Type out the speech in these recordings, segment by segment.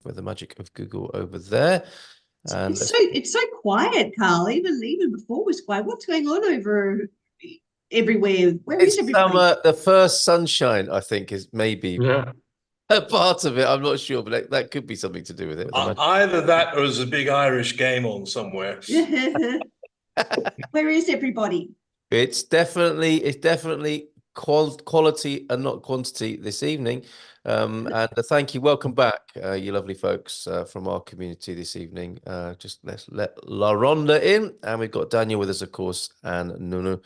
with the magic of Google over there. And It's so quiet, Carl. Even before it was quiet. What's going on over everywhere? Where is it's everybody? summer. The first sunshine, I think, is maybe Yeah. a part of it. I'm not sure, but that could be something to do with it. With the magic. Either that or there's a big Irish game on somewhere. Where is everybody? It's definitely quality and not quantity this evening. And thank you. Welcome back, you lovely folks from our community this evening. Just let's let La Ronda in. And we've got Daniel with us, of course, and Nunu.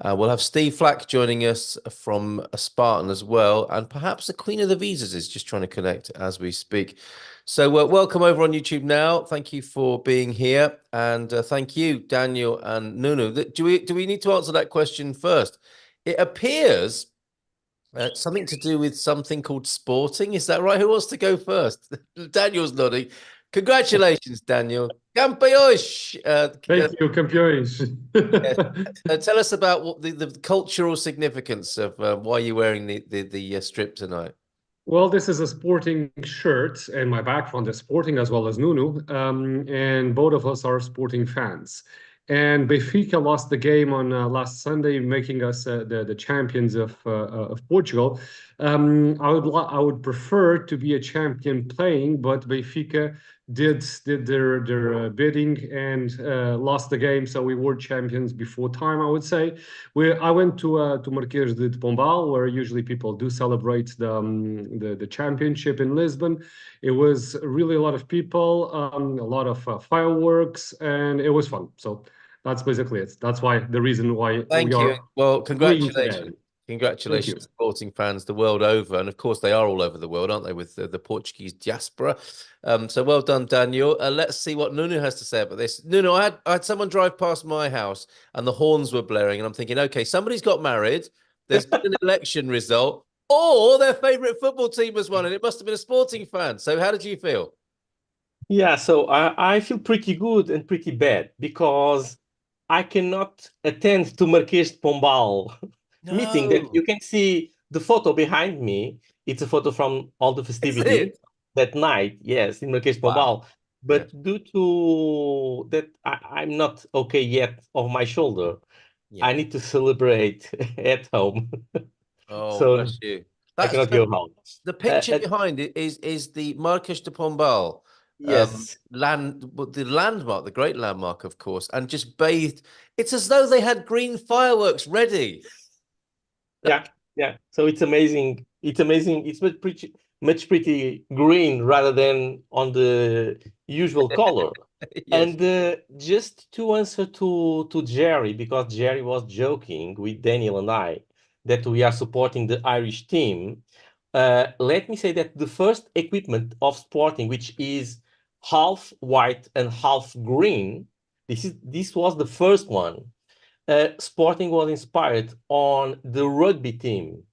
We'll have Steve Flack joining us from a Spartan as well. And perhaps the Queen of the Visas is just trying to connect as we speak. So welcome over on YouTube now. Thank you for being here. And thank you, Daniel and Nunu. Do we need to answer that question first? It appears something to do with something called sporting. Is that right? Who wants to go first? Daniel's nodding. Congratulations, Daniel. Campeões! Thank you, campeões. Tell us about what the cultural significance of why you're wearing the strip tonight. Well, this is a sporting shirt, and my background is sporting as well as Nunu, and both of us are sporting fans. And Benfica lost the game on last Sunday, making us the champions of Portugal. I would prefer to be a champion playing, but Benfica did their bidding and lost the game, so we were champions before time, I would say. I went to Marquês de Pombal, where usually people do celebrate the championship in Lisbon. It was really a lot of people, a lot of fireworks, and it was fun. So that's basically it. That's why the reason why Thank you. Well, congratulations. Congratulations, sporting fans the world over. And of course, they are all over the world, aren't they, with the Portuguese diaspora? So well done, Daniel. Let's see what Nunu has to say about this. Nunu, I had someone drive past my house and the horns were blaring. And I'm thinking, okay, somebody's got married. There's been an election result, or their favorite football team has won. And it must have been a sporting fan. So how did you feel? Yeah, so I feel pretty good and pretty bad because I cannot attend to Marquês de Pombal meeting. That you can see the photo behind me. It's a photo from all the festivity that night. Yes, in Marquês de Pombal. But due to that, I'm not okay yet of my shoulder. I need to celebrate at home. Oh, so bless you. I cannot go home. The picture behind it is the Marquês de Pombal. Yes. The landmark, the great landmark, of course, and just bathed. It's as though they had green fireworks ready. Yeah. So it's amazing. It's amazing. It's much pretty green rather than on the usual color. Yes. And just to answer to Jerry, because Jerry was joking with Daniel and I that we are supporting the Irish team. Let me say that the first equipment of sporting, which is half white and half green, this was the first one. Sporting was inspired on the rugby team.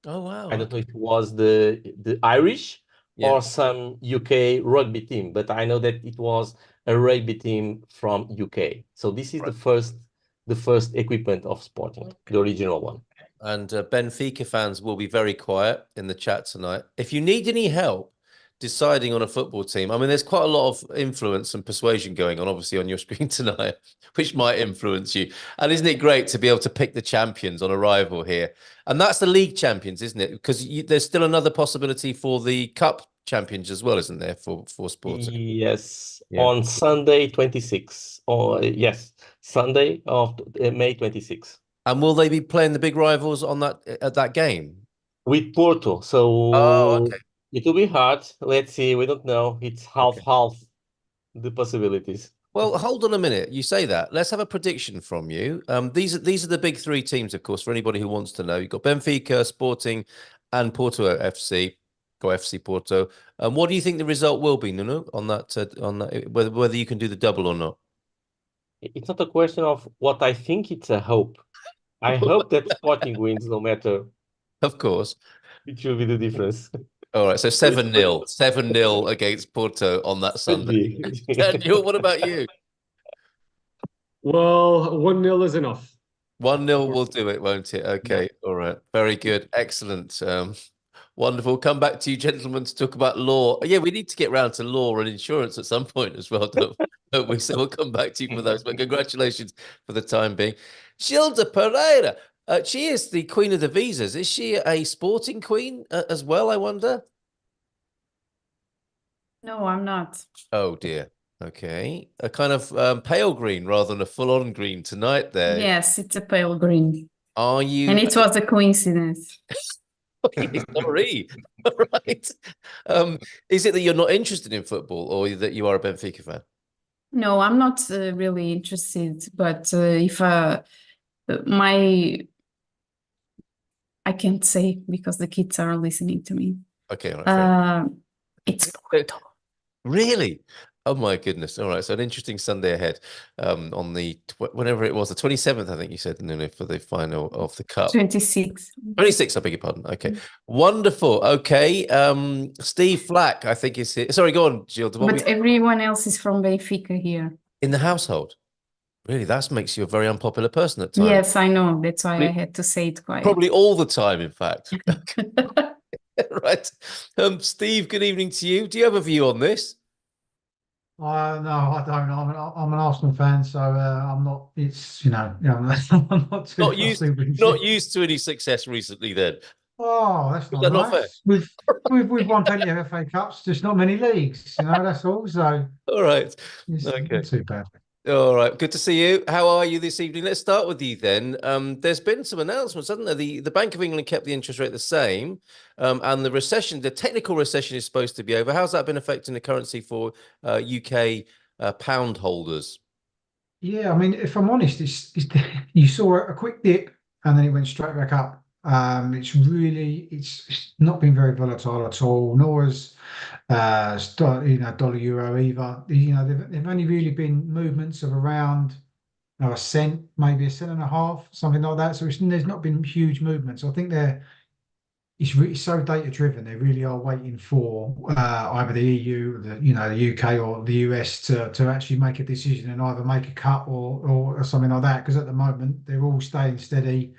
Oh wow! I don't know if it was the Irish or some UK rugby team, but I know that it was a rugby team from UK. So this is the first equipment of sporting, the original one. And Benfica fans will be very quiet in the chat tonight. If you need any help deciding on a football team, I mean, there's quite a lot of influence and persuasion going on, obviously, on your screen tonight, which might influence you. And isn't it great to be able to pick the champions on arrival here? And that's the league champions, isn't it? Because there's still another possibility for the cup champions as well, isn't there, for Sporting? Yes, on Sunday 26. Yes, Sunday of May 26. And will they be playing the big rivals on at that game? With Porto. So it will be hard. Let's see. We don't know. It's half the possibilities. Well, hold on a minute. You say that. Let's have a prediction from you. These are the big three teams, of course, for anybody who wants to know. You've got Benfica, Sporting, and Porto FC. Go FC Porto. What do you think the result will be, Nuno, on that? Whether you can do the double or not? It's not a question of what I think. It's a hope. I hope that Sporting wins, no matter. Of course. It will be the difference. All right, so 7-0. 7-0 against Porto on that Sunday. Daniel, what about you? Well, 1-0 is enough. 1-0 will do it, won't it? Okay, all right. Very good. Excellent. Wonderful. Come back to you, gentlemen, to talk about law. Yeah, we need to get round to law and insurance at some point as well, don't we? So we'll come back to you for those. But congratulations for the time being. Gilda Pereira, she is the queen of the visas. Is she a sporting queen as well, I wonder? No, I'm not. Oh, dear. Okay. A kind of pale green rather than a full-on green tonight there. Yes, it's a pale green. Are you? And it was a coincidence. Sorry. Right. Is it that you're not interested in football or that you are a Benfica fan? No, I'm not really interested, but if my I can't say because the kids are listening to me. Okay, all right. It's Porto. Really? Oh my goodness. All right. So an interesting Sunday ahead on the whenever it was, the 27th, I think you said, Nuno, for the final of the Cup. 26. 26, I beg your pardon. Okay. Wonderful. Okay. Steve Flack, I think is here. Sorry, go on, Jill. But everyone else is from Benfica here. In the household? Really? That makes you a very unpopular person at times. Yes, I know. That's why I had to say it quiet. Probably all the time, in fact. Right. Steve, good evening to you. Do you have a view on this? No, I don't. I'm an Arsenal fan, so I'm not. It's I'm not too Not used to any success recently, then. Oh, that's not that nice. not fair? We've won plenty of FA Cups, just not many leagues. That's all. So all right, it's okay, not too bad. All right, good to see you. How are you this evening? Let's start with you then. There's been some announcements, hasn't there? The Bank of England kept the interest rate the same, and the technical recession is supposed to be over. How's that been affecting the currency for UK pound holders? Yeah, I mean, if I'm honest, you saw a quick dip and then it went straight back up. It's not been very volatile at all, nor has dollar euro either. They've only really been movements of around a cent, maybe a cent and a half, something like that. So there's not been huge movements. I think it's really so data driven. They really are waiting for either the EU, the UK or the US to actually make a decision and either make a cut or something like that. Because at the moment they're all staying steady.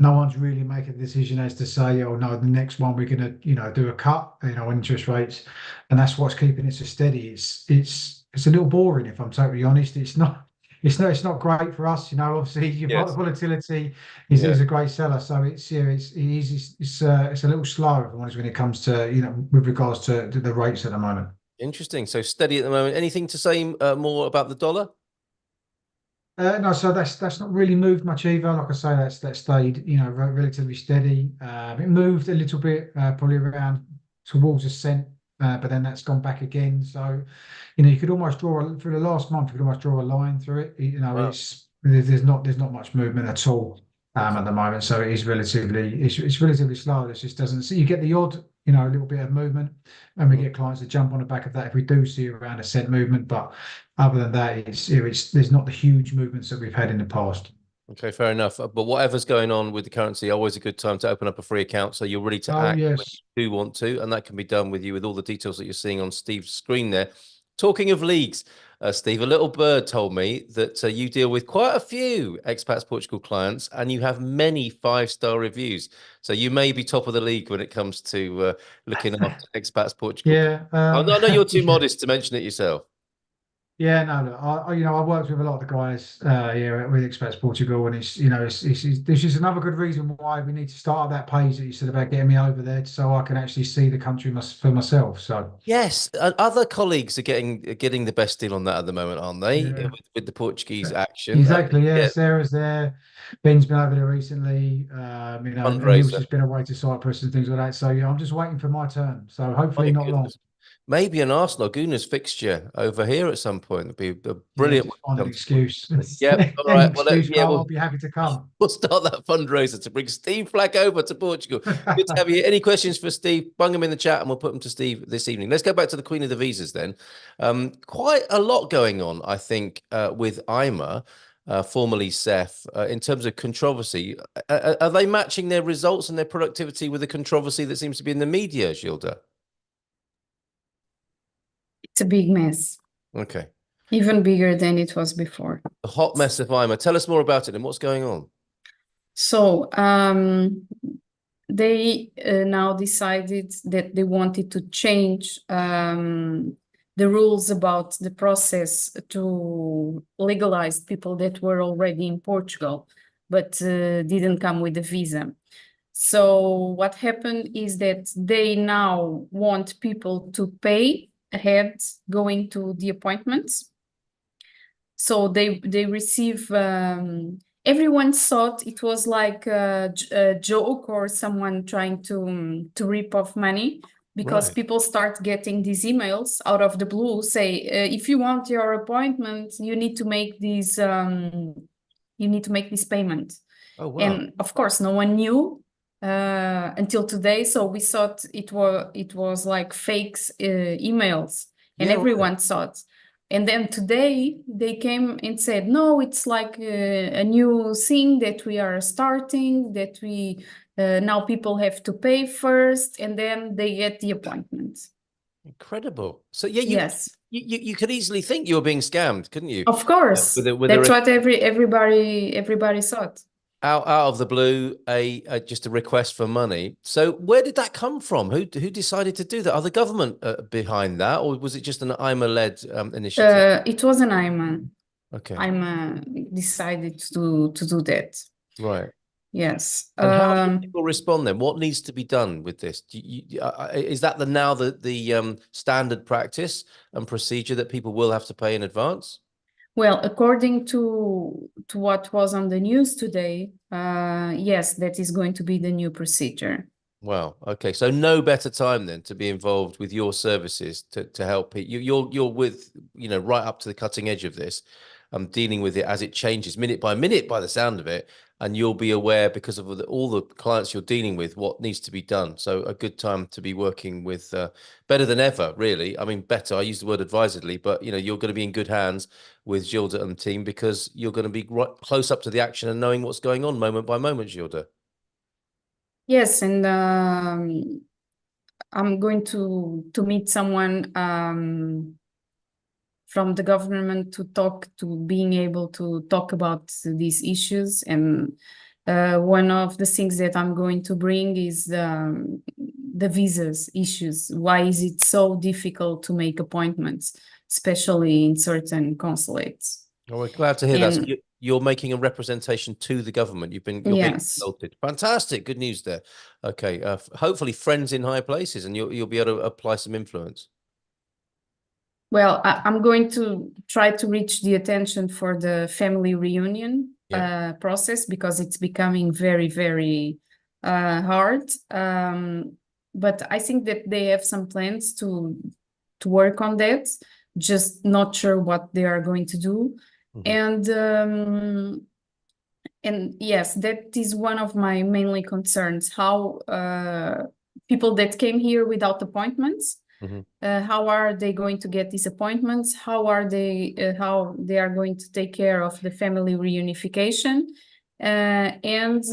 No one's really making a decision as to say, oh no, the next one we're going to do a cut, on interest rates, and that's what's keeping it so steady. It's a little boring, if I'm totally honest. It's not great for us. Obviously you've got the volatility is a great seller, so it's a little slow, if I'm honest, when it comes to with regards to the rates at the moment. Interesting. So steady at the moment. Anything to say more about the dollar? No, so that's not really moved much either. Like I say, that stayed relatively steady. It moved a little bit, probably around towards a cent, but then that's gone back again. So you could almost draw for the last month. You could almost draw a line through it. Wow. There's not much movement at all at the moment. So it is it's relatively slow. It just doesn't. So you get the odd a little bit of movement, and we get clients to jump on the back of that if we do see around a cent movement. But other than that, there's not the huge movements that we've had in the past. Okay, fair enough. But whatever's going on with the currency, always a good time to open up a free account. So you're ready to act when you do want to, and that can be done with all the details that you're seeing on Steve's screen there. Talking of leagues, Steve, a little bird told me that you deal with quite a few Expats Portugal clients, and you have many 5-star reviews. So you may be top of the league when it comes to looking after Expats Portugal. Yeah, I know you're too modest to mention it yourself. Yeah, no, look, I worked with a lot of the guys here with Expats Portugal, and this is another good reason why we need to start that page that you said about getting me over there, so I can actually see the country for myself. So yes, and other colleagues are getting the best deal on that at the moment, aren't they? Yeah. With the Portuguese action. Exactly. Yeah, Sarah's there. Ben's been over there recently. And Neil's just been away to Cyprus and things like that. So I'm just waiting for my turn. So hopefully not long. Maybe an Arsenal Gunners fixture over here at some point would be a brilliant. Yeah, find an excuse. Yeah, all right. Well, I'll be happy to come. We'll start that fundraiser to bring Steve Flack over to Portugal. Good to have you. Any questions for Steve? Bung them in the chat, and we'll put them to Steve this evening. Let's go back to the Queen of the Visas then. Quite a lot going on, I think, with IMA. Formerly CEF, in terms of controversy. Are they matching their results and their productivity with the controversy that seems to be in the media, Gilda? It's a big mess. Okay. Even bigger than it was before. The hot mess of IMA. Tell us more about it and what's going on. So they now decided that they wanted to change the rules about the process to legalize people that were already in Portugal, but didn't come with a visa. So what happened is that they now want people to pay ahead going to the appointments. So they receive, everyone thought it was like a joke or someone trying to rip off money, because Right. people start getting these emails out of the blue, say, if you want your appointment, you need to make these, payment. Oh, wow. And of course, no one knew until today. So we thought it was like fakes emails, and Yeah, right. everyone thought. And then today they came and said, no, it's like a new thing that we are starting, that we now people have to pay first, and then they get the appointment. Incredible. So yeah, Yes, you could easily think you were being scammed, couldn't you? of course. With That's what everybody thought. out of the blue, just a request for money. So where did that come from? Who decided to do that? Are the government behind that, or was it just an IMA-led initiative? It was an IMA. Okay, IMA decided to do that. right. Yes. And how do people respond then? What needs to be done with this? Is that now the standard practice and procedure that people will have to pay in advance? Well, according to what was on the news today, yes, that is going to be the new procedure. Wow. Okay. So no better time then to be involved with your services to help people. You're with, right up to the cutting edge of this, dealing with it as it changes minute by minute by the sound of it. And you'll be aware, because of all the clients you're dealing with, what needs to be done. So a good time to be working with, better than ever, really. I mean, better, I use the word advisedly, but you're going to be in good hands with Gilda and the team, because you're going to be right close up to the action and knowing what's going on moment by moment, Gilda. Yes, and I'm going to meet someone from the government to being able to talk about these issues. And one of the things that I'm going to bring is the visas issues. Why is it so difficult to make appointments, especially in certain consulates? Oh, we're glad to hear that. So And you're making a representation to the government. You're being yes. consulted. Fantastic, good news there. Okay, hopefully friends in high places, and you'll be able to apply some influence. Well, I'm going to try to reach the attention for the family reunion process, because it's becoming very, very hard. But I think that they have some plans to work on that, just not sure what they are going to do. Mhm. And yes, that is one of my mainly concerns, how people that came here without appointments, Mhm. how are they going to get these appointments? How are they are going to take care of the family reunification, and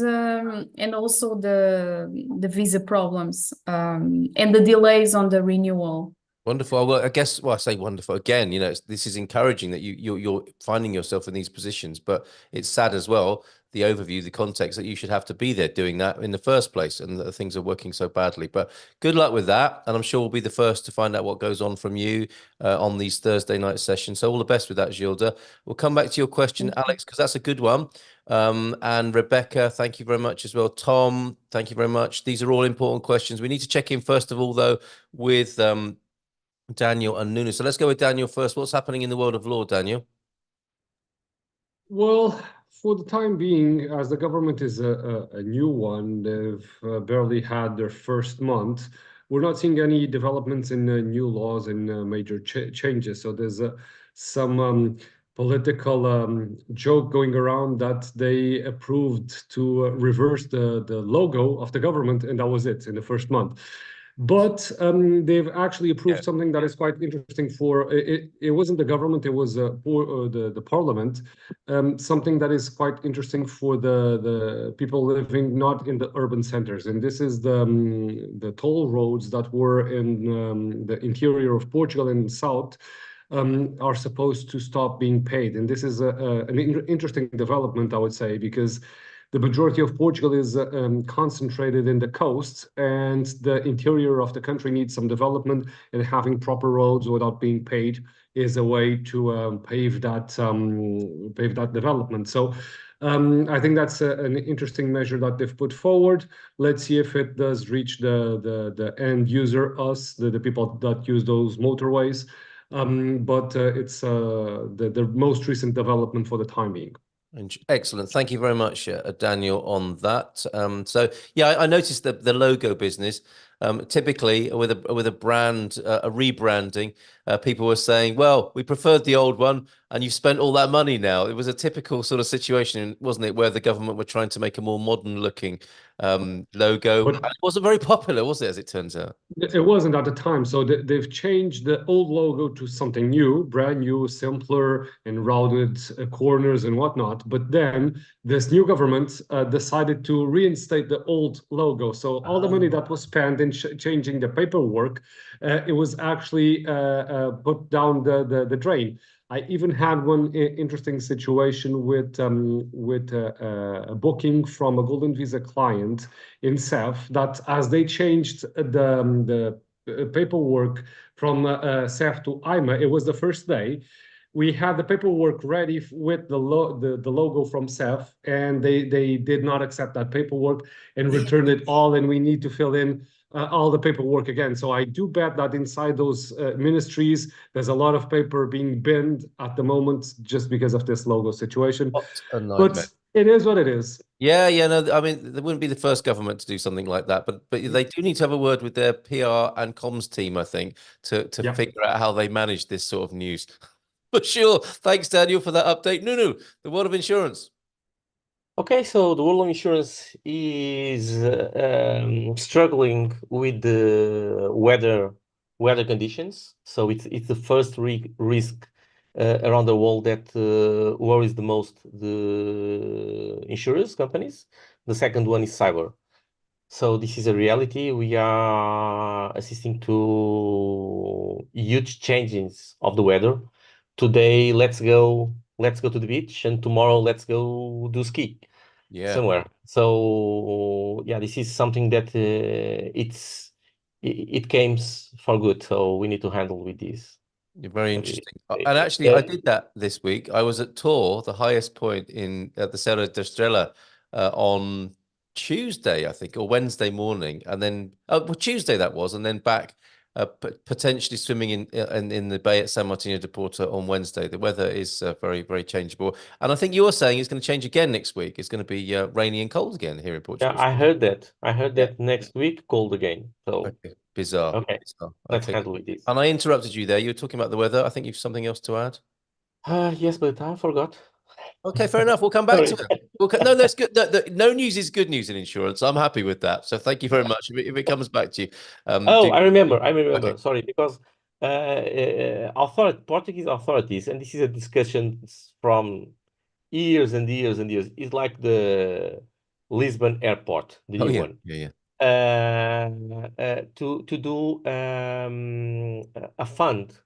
also the visa problems, and the delays on the renewal. Wonderful. Well, I guess, I say wonderful again. This is encouraging that you're finding yourself in these positions, but it's sad as well, the overview, the context that you should have to be there doing that in the first place, and that things are working so badly. But good luck with that, and I'm sure we'll be the first to find out what goes on from you on these Thursday night sessions. So all the best with that, Gilda. We'll come back to your question, Alex, because that's a good one. And Rebecca, thank you very much as well. Tom, thank you very much. These are all important questions. We need to check in first of all, though, with Daniel and Nuno. So let's go with Daniel first. What's happening in the world of law, Daniel? Well, for the time being, as the government is a new one, they've barely had their first month. We're not seeing any developments in new laws and major changes. So there's some political joke going around that they approved to reverse the logo of the government, and that was it in the first month. But they've actually approved something that is quite interesting for it. It wasn't the government; it was the parliament. Something that is quite interesting for the people living not in the urban centers, and this is the toll roads that were in the interior of Portugal and south. Are supposed to stop being paid, and this is an interesting development, I would say, because the majority of Portugal is concentrated in the coast, and the interior of the country needs some development, and having proper roads without being paid is a way to pave that development. So I think that's an interesting measure that they've put forward. Let's see if it does reach the end user, us, the people that use those motorways. But it's the most recent development for the time being. Excellent. Thank you very much, Daniel, on that. So yeah, I noticed the logo business. Typically, with a brand, a rebranding, people were saying, "Well, we preferred the old one, and you've spent all that money now." It was a typical sort of situation, wasn't it, where the government were trying to make a more modern-looking logo. But And it wasn't very popular, was it, as it turns out? it wasn't at the time. So they've changed the old logo to something new, brand new, simpler, and rounded corners and whatnot. But then this new government decided to reinstate the old logo. So all the money that was spent in changing the paperwork, it was actually put down the drain. I even had one interesting situation with a booking from a Golden Visa client in CEF, that as they changed the paperwork from CEF to IMA, it was the first day. We had the paperwork ready with the logo from CEF, and they did not accept that paperwork and returned it all, and we need to fill in all the paperwork again. So I do bet that inside those ministries, there's a lot of paper being binned at the moment just because of this logo situation. What a nightmare. But it is what it is. Yeah, no, I mean, they wouldn't be the first government to do something like that, but they do need to have a word with their PR and comms team, I think, to figure out how they manage this sort of news. For sure. Thanks, Daniel, for that update. Nunu, the world of insurance. Okay, so the world of insurance is struggling with the weather conditions. So it's the first risk around the world that worries the most the insurance companies. The second one is cyber. So this is a reality. We are assisting to huge changes of the weather. Today, let's go to the beach, and tomorrow let's go do ski somewhere. So yeah, this is something that it came for good. So we need to handle with this. Very interesting. And actually, I did that this week. I was at Tor, the highest point in the Serra da Estrela, on Tuesday, I think, or Wednesday morning, and then well, Tuesday that was, and then back potentially swimming in the bay at San Martino de Porto on Wednesday. The weather is very, very changeable, and I think you're saying it's going to change again next week. It's going to be rainy and cold again here in Portugal. Yeah, I heard that. That next week cold again. So okay. Bizarre. Okay, bizarre. Let's handle with this. And I interrupted you there. You were talking about the weather. I think you've something else to add. Yes, but I forgot. Okay, fair enough. We'll come back to it. No, that's good. No news is good news in insurance. I'm happy with that. So thank you very much. If it comes back to you. I remember. Okay. Sorry, because Portuguese authorities, and this is a discussion from years and years and years. It's like the Lisbon airport, the new one. Yeah. To do a fund,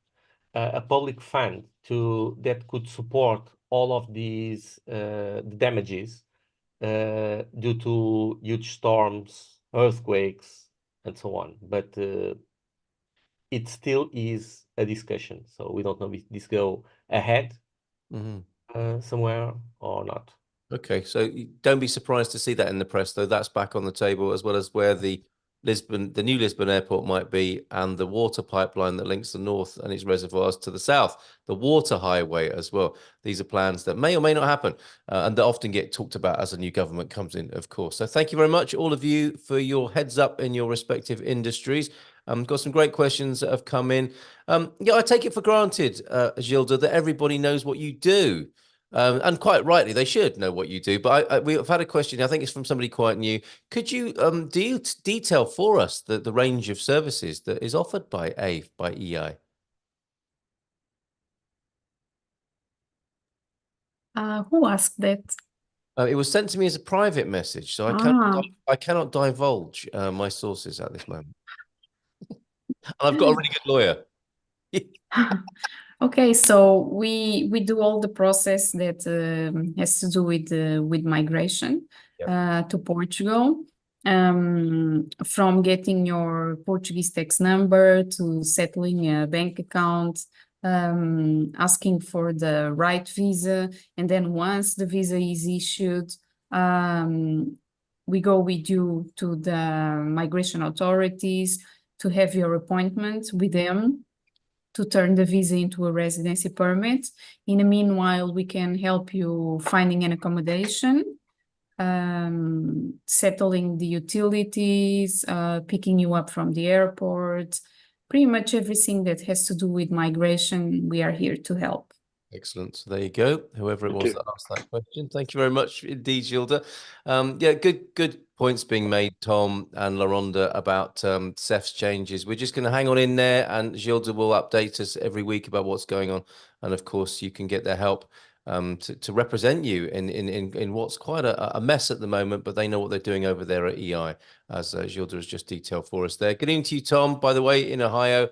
a public fund that could support all of these damages due to huge storms, earthquakes, and so on. But it still is a discussion, so we don't know if this go ahead somewhere or not. Okay, so don't be surprised to see that in the press, though. That's back on the table, as well as where the new Lisbon airport might be, and the water pipeline that links the north and its reservoirs to the south, the water highway as well. These are plans that may or may not happen, and that often get talked about as a new government comes in, of course. So thank you very much, all of you, for your heads up in your respective industries. Got some great questions that have come in. Yeah, I take it for granted, Gilda, that everybody knows what you do. And quite rightly, they should know what you do. But we've had a question. I think it's from somebody quite new. Could you detail for us the range of services that is offered by EI? Who asked that? It was sent to me as a private message, so I cannot divulge my sources at this moment. And I've got a really good lawyer. Okay, so we do all the process that has to do with migration to Portugal, from getting your Portuguese tax number to settling a bank account, asking for the right visa, and then once the visa is issued, we go with you to the migration authorities to have your appointment with them to turn the visa into a residency permit. In the meanwhile, we can help you finding an accommodation, settling the utilities, picking you up from the airport, pretty much everything that has to do with migration, we are here to help. Excellent. So there you go. Whoever it was Okay. that asked that question. Thank you very much indeed, Gilda. Yeah, good points being made, Tom and LaRonda, about CEF's changes. We're just going to hang on in there, and Gilda will update us every week about what's going on. And of course, you can get their help to represent you in what's quite a mess at the moment, but they know what they're doing over there at EI, as Gilda has just detailed for us there. Good evening to you, Tom, by the way, in Ohio.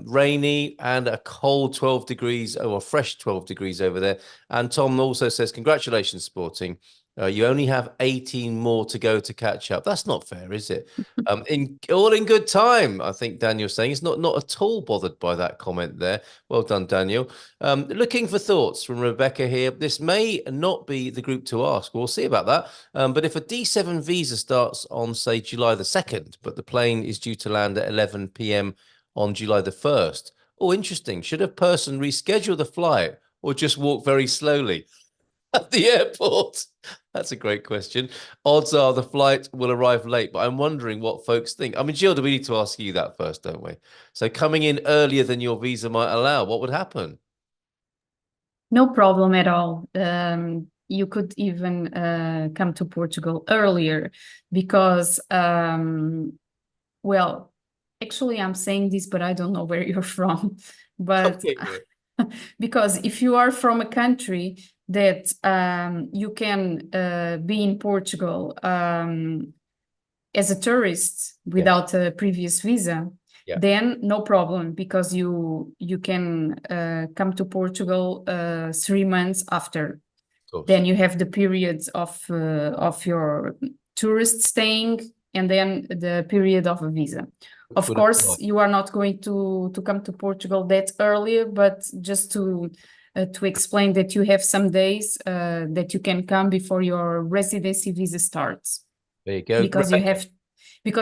Rainy and a cold 12 degrees, or fresh 12 degrees over there. And Tom also says, congratulations, Sporting. You only have 18 more to go to catch up. That's not fair, is it? All in good time, I think Daniel's saying. He's not at all bothered by that comment there. Well done, Daniel. Looking for thoughts from Rebecca here. This may not be the group to ask. We'll see about that. But if a D7 visa starts on, say, July the 2nd, but the plane is due to land at 11 p.m. on July the 1st. Oh, interesting. Should a person reschedule the flight or just walk very slowly at the airport? That's a great question. Odds are the flight will arrive late, but I'm wondering what folks think. I mean, Gilda, we need to ask you that first, don't we? So coming in earlier than your visa might allow, what would happen? No problem at all. You could even come to Portugal earlier because, well, actually, I'm saying this, but I don't know where you're from. But Okay. because if you are from a country that you can be in Portugal as a tourist without a previous visa, then no problem, because you can come to Portugal 3 months after. Then you have the periods of your tourist staying and then the period of a visa. Of course, you are not going to come to Portugal that early, but just to explain that you have some days that you can come before your residency visa starts. There you go. Because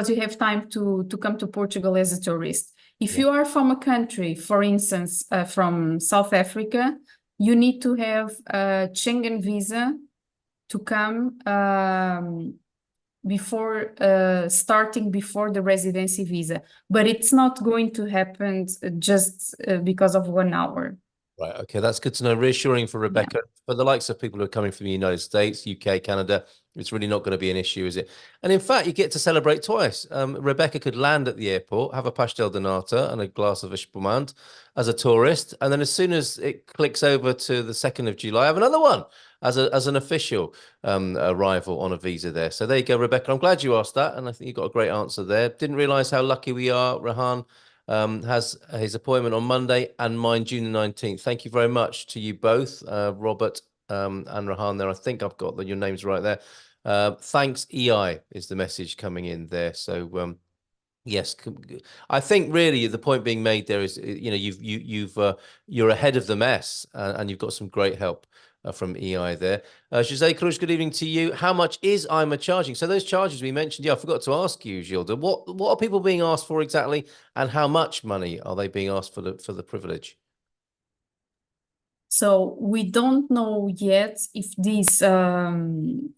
you have time to come to Portugal as a tourist. If you are from a country, for instance, from South Africa, you need to have a Schengen visa to come before starting before the residency visa, but it's not going to happen just because of 1 hour. Right. Okay. That's good to know. Reassuring for Rebecca. For the likes of people who are coming from the United States, UK, Canada, it's really not going to be an issue, is it? And in fact, you get to celebrate twice. Rebecca could land at the airport, have a pastel de nata and a glass of espumante as a tourist. And then as soon as it clicks over to the 2nd of July, have another one as an official arrival on a visa there. So there you go, Rebecca. I'm glad you asked that. And I think you got a great answer there. Didn't realize how lucky we are. Rehan has his appointment on Monday and mine June the 19th. Thank you very much to you both, Robert and Rehan there. I think I've got your names right there. Thanks, EI is the message coming in there. So yes, I think really the point being made there is, you know, you're ahead of the mess and you've got some great help from EI there. Jose Cruz, good evening to you. How much is IMA charging? So those charges we mentioned, I forgot to ask you, Gilda, what are people being asked for exactly, and how much money are they being asked for the privilege? So we don't know yet if these,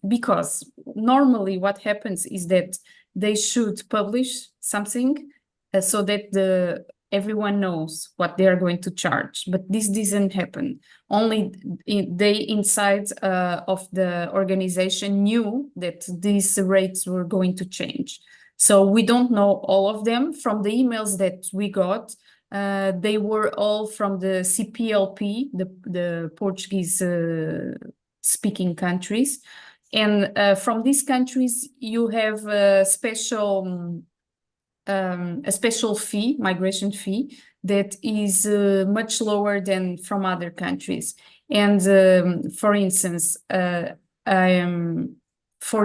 because normally what happens is that they should publish something so that everyone knows what they are going to charge, but this didn't happen. Only they inside of the organization knew that these rates were going to change. So we don't know all of them. From the emails that we got, they were all from the CPLP, the Portuguese speaking countries. And from these countries, you have a special fee, migration fee, that is much lower than from other countries. And for instance, for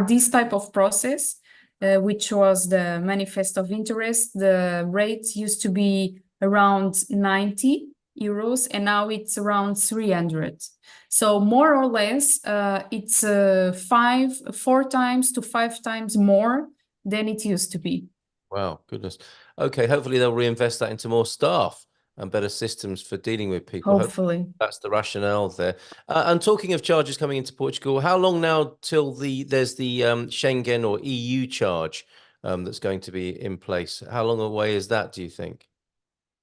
this type of process, which was the manifest of interest, the rate used to be around 90 euros, and now it's around 300. So more or less, it's 4 times to 5 times more than it used to be. Wow, goodness. Okay, hopefully they'll reinvest that into more staff and better systems for dealing with people. Hopefully. That's the rationale there. And talking of charges coming into Portugal, how long now till there's the Schengen or EU charge that's going to be in place? How long away is that, do you think?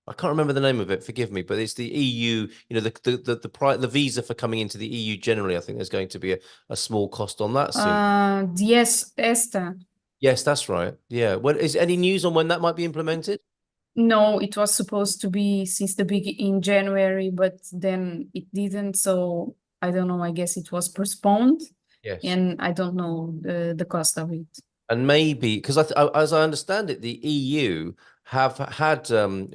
I can't remember the name of it, forgive me, but it's the EU, you know, the visa for coming into the EU generally. I think there's going to be a small cost on that soon. Yes, ESTA. Yes, that's right. Yeah. Well, is any news on when that might be implemented? No, it was supposed to be since the in January, but then it didn't. So I don't know. I guess it was postponed. Yes. And I don't know the cost of it. And maybe because as I understand it, the EU have had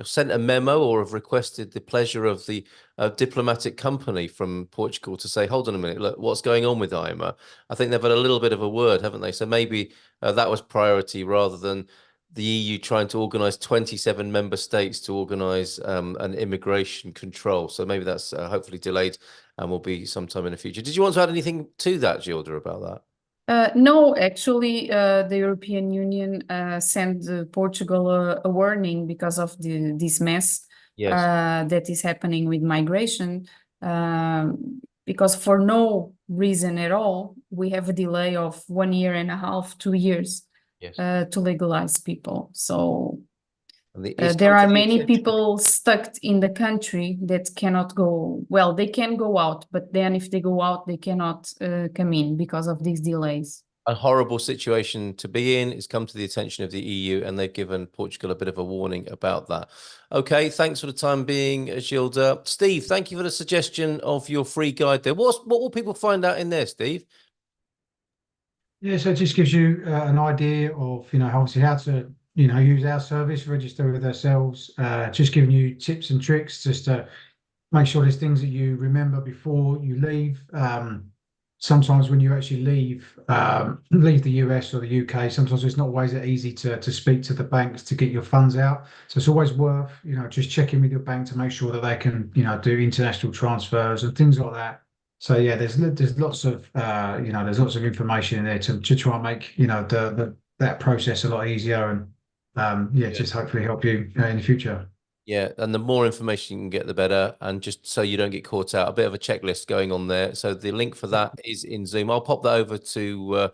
sent a memo or have requested the pleasure of the diplomatic company from Portugal to say, hold on a minute, look, what's going on with IMA? I think they've had a little bit of a word, haven't they? So maybe that was priority rather than the EU trying to organize 27 member states to organize an immigration control. So maybe that's hopefully delayed and will be sometime in the future. Did you want to add anything to that, Gilda, about that? No, actually, the European Union sent Portugal a warning because of this mess that is happening with migration. Because for no reason at all, we have a delay of 1.5 years, 2 years to legalize people. So there are many people stuck in the country that cannot go. Well, they can go out, but then if they go out, they cannot come in because of these delays. A horrible situation to be in. It's come to the attention of the EU and they've given Portugal a bit of a warning about that. Okay, thanks for the time being, Gilda. Steve, thank you for the suggestion of your free guide there. What will people find out in there, Steve? Yeah, so it just gives you an idea of, obviously how to, use our service, register with ourselves, just giving you tips and tricks just to make sure there's things that you remember before you leave. Sometimes when you actually leave the US or the UK, sometimes it's not always that easy to speak to the banks to get your funds out. So it's always worth, just checking with your bank to make sure that they can, do international transfers and things like that. So yeah, there's lots of there's lots of information in there to try and make that process a lot easier and just hopefully help you in the future. Yeah, and the more information you can get, the better. And just so you don't get caught out, a bit of a checklist going on there. So the link for that is in Zoom. I'll pop that over to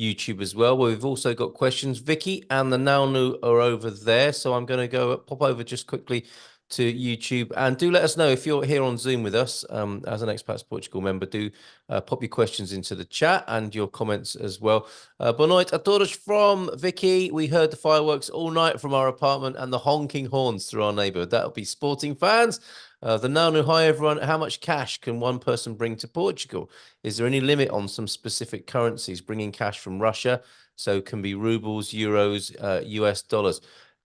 YouTube as well, where we've also got questions. Vicky and the Naunu are over there. So I'm going to pop over just quickly to YouTube, and do let us know if you're here on Zoom with us as an Expats Portugal member. Do pop your questions into the chat and your comments as well. Boa noite a todos from Vicky. We heard the fireworks all night from our apartment and the honking horns through our neighborhood. That'll be sporting fans. The Nanu, hi everyone. How much cash can one person bring to Portugal? Is there any limit on some specific currencies bringing cash from Russia? So can be rubles, euros, US dollars.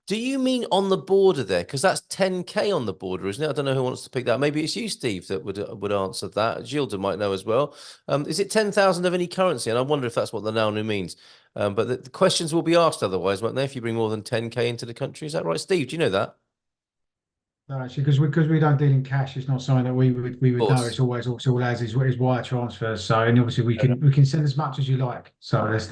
Do you mean on the border there? Because that's 10K on the border, isn't it? I don't know who wants to pick that. Maybe it's you, Steve, that would answer that. Gilda might know as well. Is it 10,000 of any currency? And I wonder if that's what the Naunu means. But the questions will be asked otherwise, won't they? If you bring more than 10K into the country, is that right, Steve? Do you know that? No, actually, because we don't deal in cash, it's not something that we would know. It's always all as is wire transfers. So, and obviously we can send as much as you like. So there's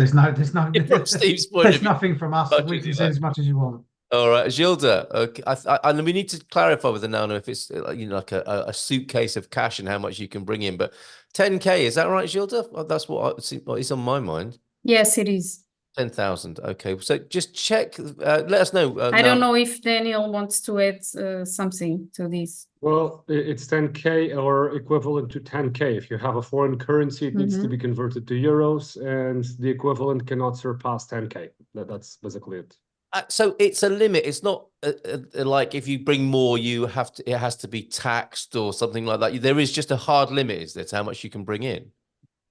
Steve's point there's nothing from us. We can send as much as you want. All right, Gilda. Okay, and we need to clarify with the Nano if it's like a suitcase of cash and how much you can bring in. But 10K, is that right, Gilda? That's what is on my mind. Yes, it is. 10,000. Okay, so just check. Let us know. I don't know if Daniel wants to add something to this. Well, it's 10K or equivalent to 10K. If you have a foreign currency, it needs to be converted to euros, and the equivalent cannot surpass 10K. That's basically it. So it's a limit. It's not like if you bring more, it has to be taxed or something like that. There is just a hard limit, is there, to how much you can bring in?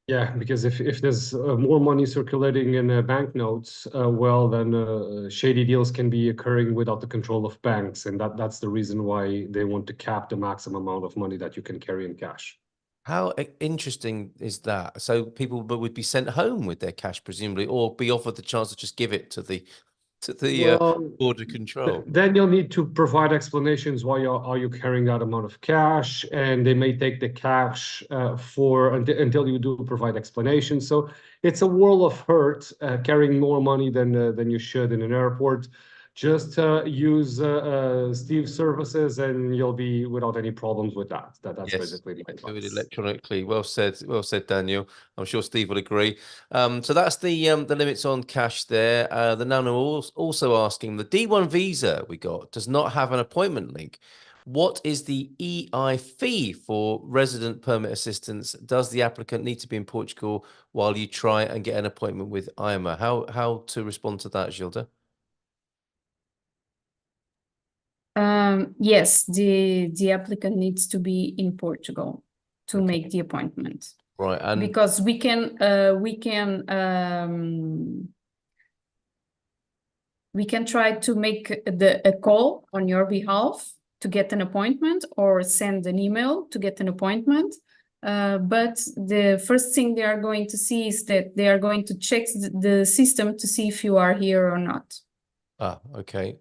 Yeah, because if there's more money circulating in banknotes, well, then shady deals can be occurring without the control of banks, and that's the reason why they want to cap the maximum amount of money that you can carry in cash. How interesting is that? So people would be sent home with their cash, presumably, or be offered the chance to just give it to the Well, border control. then you'll need to provide explanations why are you carrying that amount of cash, and they may take the cash until you do provide explanations. So it's a world of hurt carrying more money than you should in an airport. Just use Steve's services, and you'll be without any problems with that. That's Yes, basically the do it advice. electronically. Well said, Daniel. I'm sure Steve will agree. So that's the limits on cash there. The Nano also asking, the D1 visa we got does not have an appointment link. What is the EI fee for resident permit assistance? Does the applicant need to be in Portugal while you try and get an appointment with IMA? How to respond to that, Gilda? Yes, the applicant needs to be in Portugal to make the appointment. Right, and because we can try to make a call on your behalf to get an appointment, or send an email to get an appointment. But the first thing they are going to see is that they are going to check the system to see if you are here or not. Okay.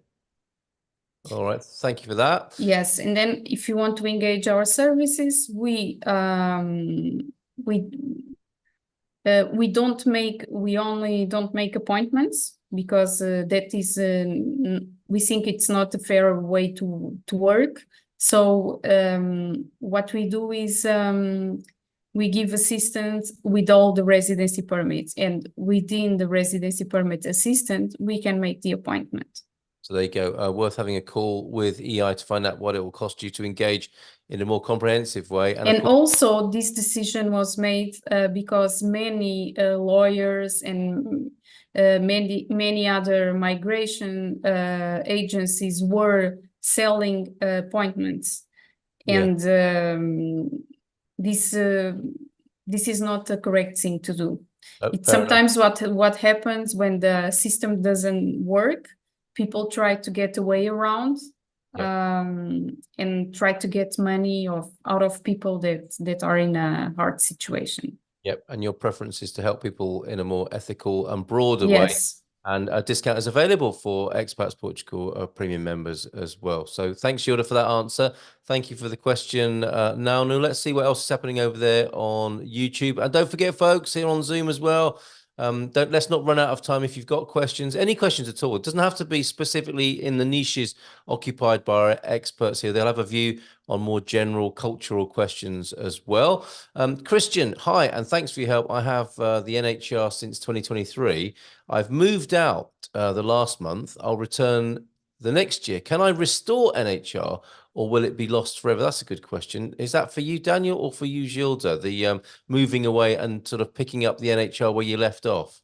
All right, thank you for that. Yes, and then if you want to engage our services, we only don't make appointments, because that is we think it's not a fair way to work. So what we do is we give assistance with all the residency permits, and within the residency permit assistant, we can make the appointment. So there you go. Worth having a call with EI to find out what it will cost you to engage in a more comprehensive way. And also, this decision was made because many lawyers and many other migration agencies were selling appointments, and this is not the correct thing to do. It's sometimes what happens when the system doesn't work. People try to get a way around, and try to get money out of people that are in a hard situation. Yep, and your preference is to help people in a more ethical and broader way. And a discount is available for Expats Portugal premium members as well. So thanks, Yoda, for that answer. Thank you for the question. Now, let's see what else is happening over there on YouTube. And don't forget, folks, here on Zoom as well, let's not run out of time. If you've got questions, any questions at all, it doesn't have to be specifically in the niches occupied by our experts here. They'll have a view on more general cultural questions as well. Christian, hi, and thanks for your help. I have the NHR since 2023. I've moved out the last month. I'll return the next year. Can I restore NHR, or will it be lost forever? That's a good question. Is that for you, Daniel, or for you, Gilda, the moving away and sort of picking up the NHR where you left off?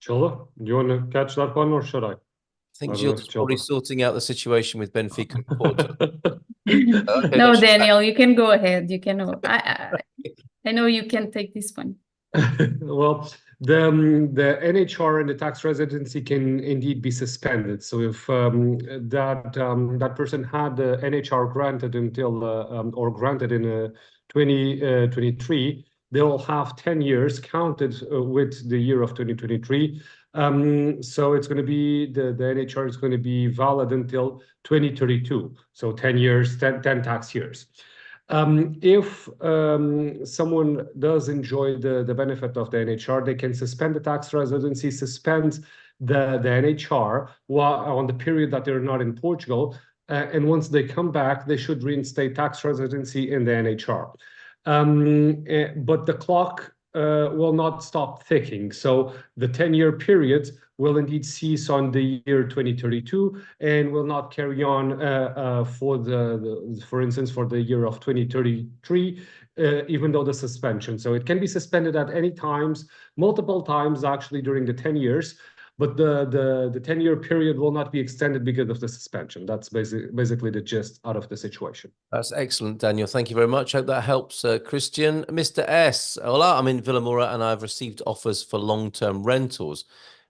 Gilda, do you want to catch that one, or should I? I think Gilda's probably sorting out the situation with Benfica and Porto. Okay, no, Daniel, you can go ahead. You can. I know you can take this one. Well, the NHR and the tax residency can indeed be suspended. So if that person had the NHR granted until or granted in 2023, they'll have 10 years counted with the year of 2023. So it's going to be the NHR is going to be valid until 2032. So 10 years, 10 tax years. If someone does enjoy the benefit of the NHR, they can suspend the tax residency, suspend the NHR on the period that they're not in Portugal. And once they come back, they should reinstate tax residency in the NHR. But the clock will not stop ticking. So the 10-year period will indeed cease on the year 2032 and will not carry on for instance, for the year of 2033, even though the suspension. So it can be suspended at any times, multiple times actually during the 10 years. but the 10-year period will not be extended because of the suspension. That's basically the gist out of the situation. That's excellent, Daniel. Thank you very much. Hope that helps, Christian. Mr. S. Hola, I'm in Villamora and I've received offers for long-term rentals.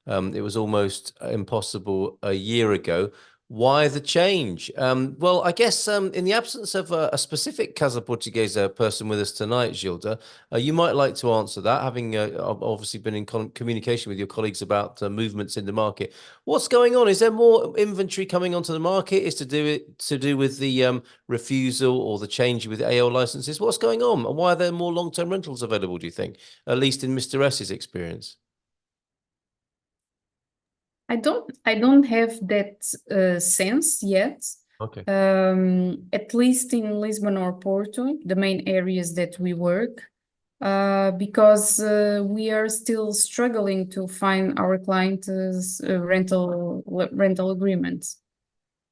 It was almost impossible a year ago. Why the change? Well, I guess in the absence of a specific Casa Portuguesa person with us tonight, Gilda, you might like to answer that, having obviously been in communication with your colleagues about movements in the market. What's going on? Is there more inventory coming onto the market? Is to do with the refusal or the change with AL licenses? What's going on? And why are there more long-term rentals available, do you think? At least in Mr. S's experience. I don't have that sense yet. Okay. At least in Lisbon or Porto, the main areas that we work, because we are still struggling to find our clients' rental agreements.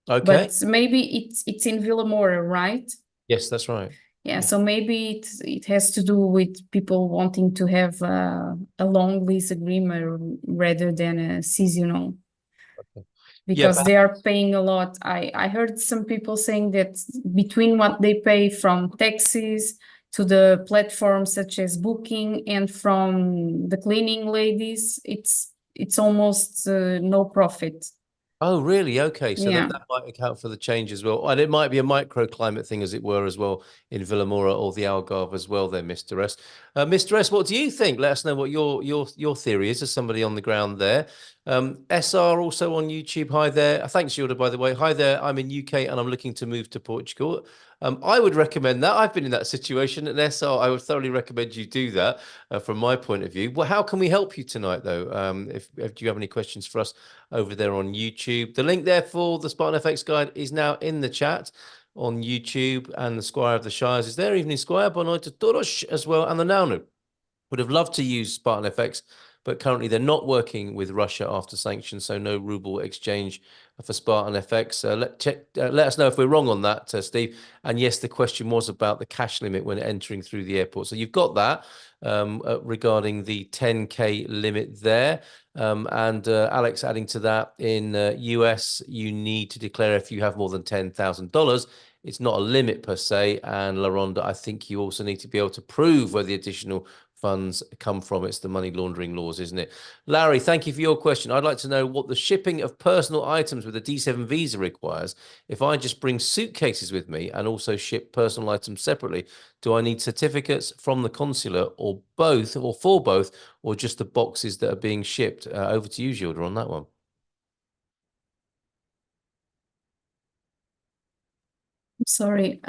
Okay. But maybe it's in Villamora, right? Yes, that's right. Yeah, so maybe it has to do with people wanting to have a long lease agreement rather than a seasonal. Okay. Because Yeah, they are paying a lot. I heard some people saying that between what they pay from taxis to the platforms such as Booking and from the cleaning ladies, it's almost no profit. Oh, really? Okay. So Yeah. that might account for the change as well. And it might be a microclimate thing, as it were, as well, in Villamora or the Algarve as well there, Mr. S. Mr. S, what do you think? Let us know what your theory is as somebody on the ground there. SR also on YouTube. Hi there. Thanks, Gilda, by the way. Hi there. I'm in UK and I'm looking to move to Portugal. I would recommend that. I've been in that situation at SR. I would thoroughly recommend you do that from my point of view. Well, how can we help you tonight, though? If do you have any questions for us over there on YouTube? The link there for the Spartan FX guide is now in the chat on YouTube, and the Squire of the Shires is there, Evening Squire, Boa noite a todos as well, and the Naunu. Would have loved to use Spartan FX, but currently they're not working with Russia after sanctions, so no ruble exchange for Spartan FX. Let us know if we're wrong on that, Steve. And yes, the question was about the cash limit when entering through the airport. So you've got that regarding the 10K limit there. And Alex adding to that, in US, you need to declare if you have more than $10,000. It's not a limit per se. And LaRonda, I think you also need to be able to prove where the additional funds come from. It's the money laundering laws, isn't it? Larry, thank you for your question. I'd like to know what the shipping of personal items with a D7 visa requires. If I just bring suitcases with me and also ship personal items separately, do I need certificates from the consulate or both, or for both, or just the boxes that are being shipped? Over to you, Gilda, on that one. Sorry.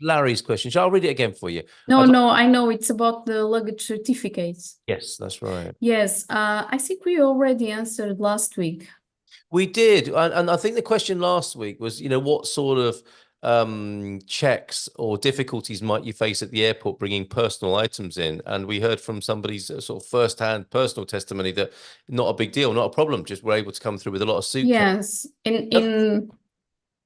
Larry's question. Shall I read it again for you? No, I know it's about the luggage certificates. Yes, that's right. Yes, I think we already answered last week. We did. And I think the question last week was, what sort of checks or difficulties might you face at the airport bringing personal items in? And we heard from somebody's sort of first-hand personal testimony that not a big deal, not a problem, just we're able to come through with a lot of suitcases. Yes,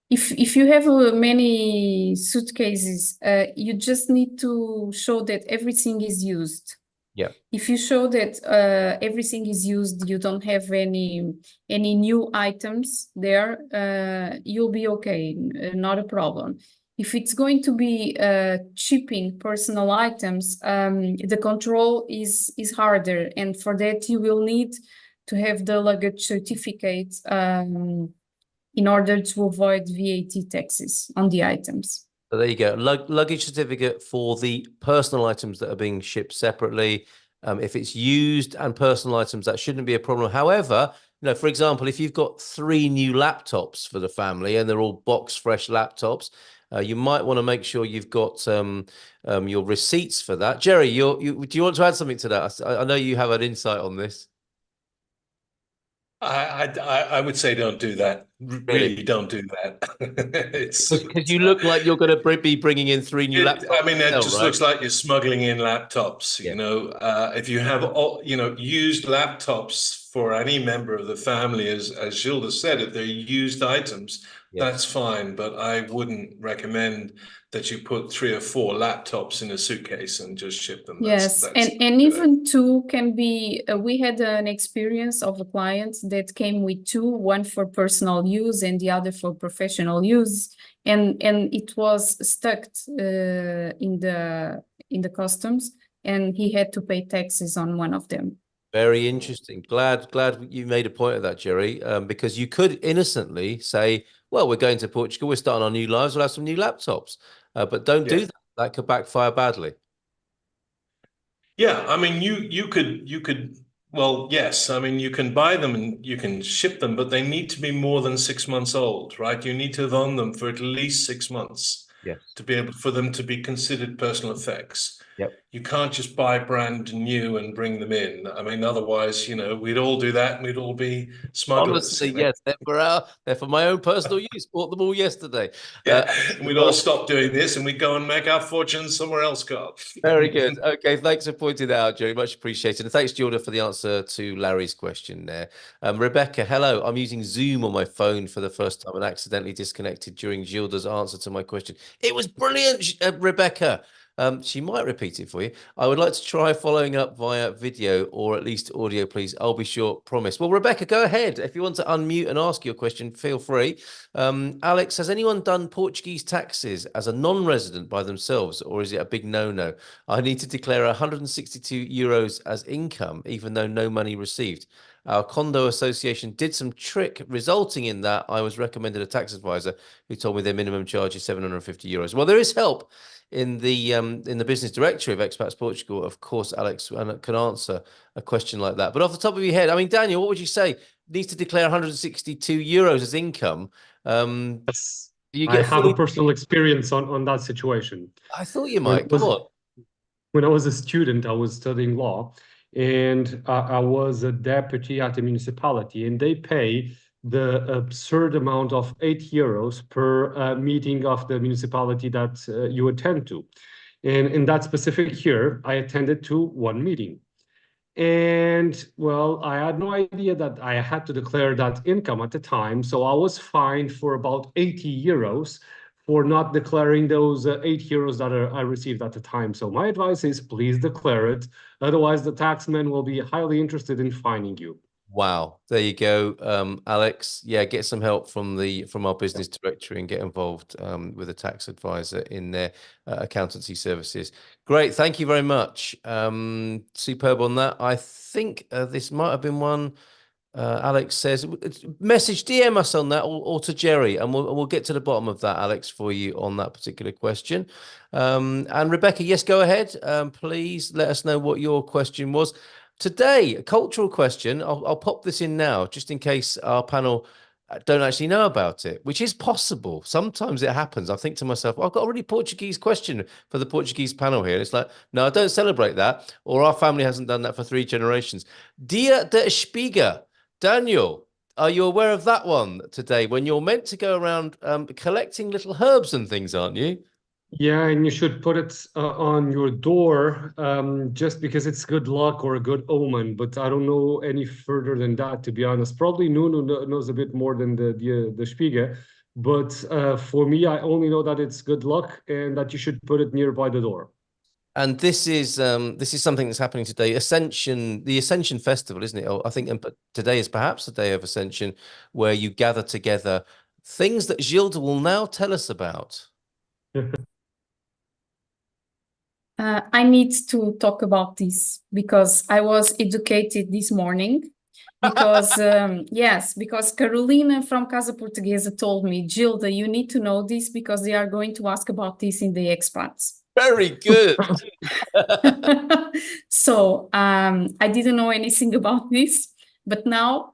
if you have many suitcases, you just need to show that everything is used. Yeah. If you show that everything is used, you don't have any new items there, you'll be okay, not a problem. If it's going to be shipping personal items, the control is harder, and for that you will need to have the luggage certificate in order to avoid VAT taxes on the items. So there you go. Luggage certificate for the personal items that are being shipped separately. If it's used and personal items, that shouldn't be a problem. However, for example, if you've got 3 new laptops for the family and they're all box fresh laptops, you might want to make sure you've got your receipts for that. Jerry, do you want to add something to that? I know you have an insight on this. I would say don't do that. Really, don't do that. Because you look like you're going to be bringing in 3 new laptops. I mean, it just looks like you're smuggling in laptops. Yeah. If you have used laptops for any member of the family, as Gilda said, if they're used items, that's fine, but I wouldn't recommend that you put 3 or 4 laptops in a suitcase and just ship them. Yes, That's and even 2 can be, we had an experience of a client that came with 2, one for personal use and the other for professional use, and it was stuck in the customs, and he had to pay taxes on one of them. Very interesting. Glad you made a point of that, Jerry, because you could innocently say, well, we're going to Portugal, we're starting our new lives, we'll have some new laptops. But don't do that. That could backfire badly. Yeah, I mean, you could, well, yes, I mean, you can buy them and you can ship them, but they need to be more than 6 months old, right? You need to have owned them for at least 6 months to be able for them to be considered personal effects. Yep. You can't just buy brand new and bring them in. I mean, otherwise, we'd all do that and we'd all be smugglers. Honestly, yes, they're for my own personal use. Bought them all yesterday. Yeah, and we'd all stop doing this and we'd go and make our fortunes somewhere else, Carl. Very good. Okay, thanks for pointing that out, Jerry. Much appreciated. And thanks, Jordan, for the answer to Larry's question there. Rebecca, hello. I'm using Zoom on my phone for the first time and accidentally disconnected during Gilda's answer to my question. It was brilliant, Rebecca. She might repeat it for you. I would like to try following up via video or at least audio, please. I'll be sure, promise. Well, Rebecca, go ahead. If you want to unmute and ask your question, feel free. Alex, has anyone done Portuguese taxes as a non-resident by themselves, or is it a big no-no? I need to declare 162 euros as income, even though no money received. Our condo association did some trick, resulting in that I was recommended a tax advisor who told me their minimum charge is 750 euros. Well, there is help in the business directory of Expats Portugal. Of course, Alex can answer a question like that. But off the top of your head, I mean, Daniel, what would you say? Needs to declare 162 euros as income. Yes, you I get have a personal experience on that situation. I thought you might. Come on. When I was a student, I was studying law, and I was a deputy at a municipality, and they pay the absurd amount of 8 euros per meeting of the municipality that you attend to. And in that specific year, I attended to 1 meeting. And well, I had no idea that I had to declare that income at the time. So I was fined for about 80 euros for not declaring those 8 euros that I received at the time. So my advice is please declare it. Otherwise, the taxman will be highly interested in fining you. Wow, there you go, Alex. Yeah, get some help from our business directory and get involved with a tax advisor in their accountancy services. Great, thank you very much. Superb on that. I think this might have been one. Alex says, message DM us on that or to Jerry, and we'll get to the bottom of that, Alex, for you on that particular question. And Rebecca, yes, go ahead. Please let us know what your question was. Today, a cultural question. I'll pop this in now, just in case our panel don't actually know about it, which is possible. Sometimes it happens. I think to myself, I've got a really Portuguese question for the Portuguese panel here. It's like, no, I don't celebrate that, or our family hasn't done that for 3 generations. Dia de Espiga. Daniel, are you aware of that one today when you're meant to go around collecting little herbs and things, aren't you? Yeah, and you should put it on your door just because it's good luck or a good omen. But I don't know any further than that, to be honest. Probably Nuno knows a bit more than the Spiegel. But for me, I only know that it's good luck and that you should put it nearby the door. And this is something that's happening today. The Ascension Festival, isn't it? I think today is perhaps the day of Ascension, where you gather together. Things that Gilda will now tell us about. I need to talk about this because I was educated this morning. Because yes, because Carolina from Casa Portuguesa told me, Gilda, you need to know this because they are going to ask about this in the Expats. Very good. So I didn't know anything about this, but now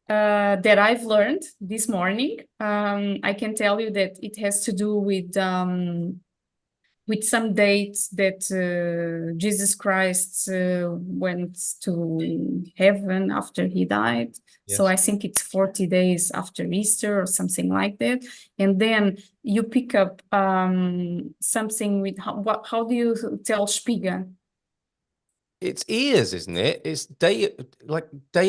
that I've learned this morning, I can tell you that it has to do with some dates that Jesus Christ went to heaven after he died. Yes. So I think it's 40 days after Easter or something like that. And then you pick up something with, how do you tell Spiga? It's ears, isn't it? It's Day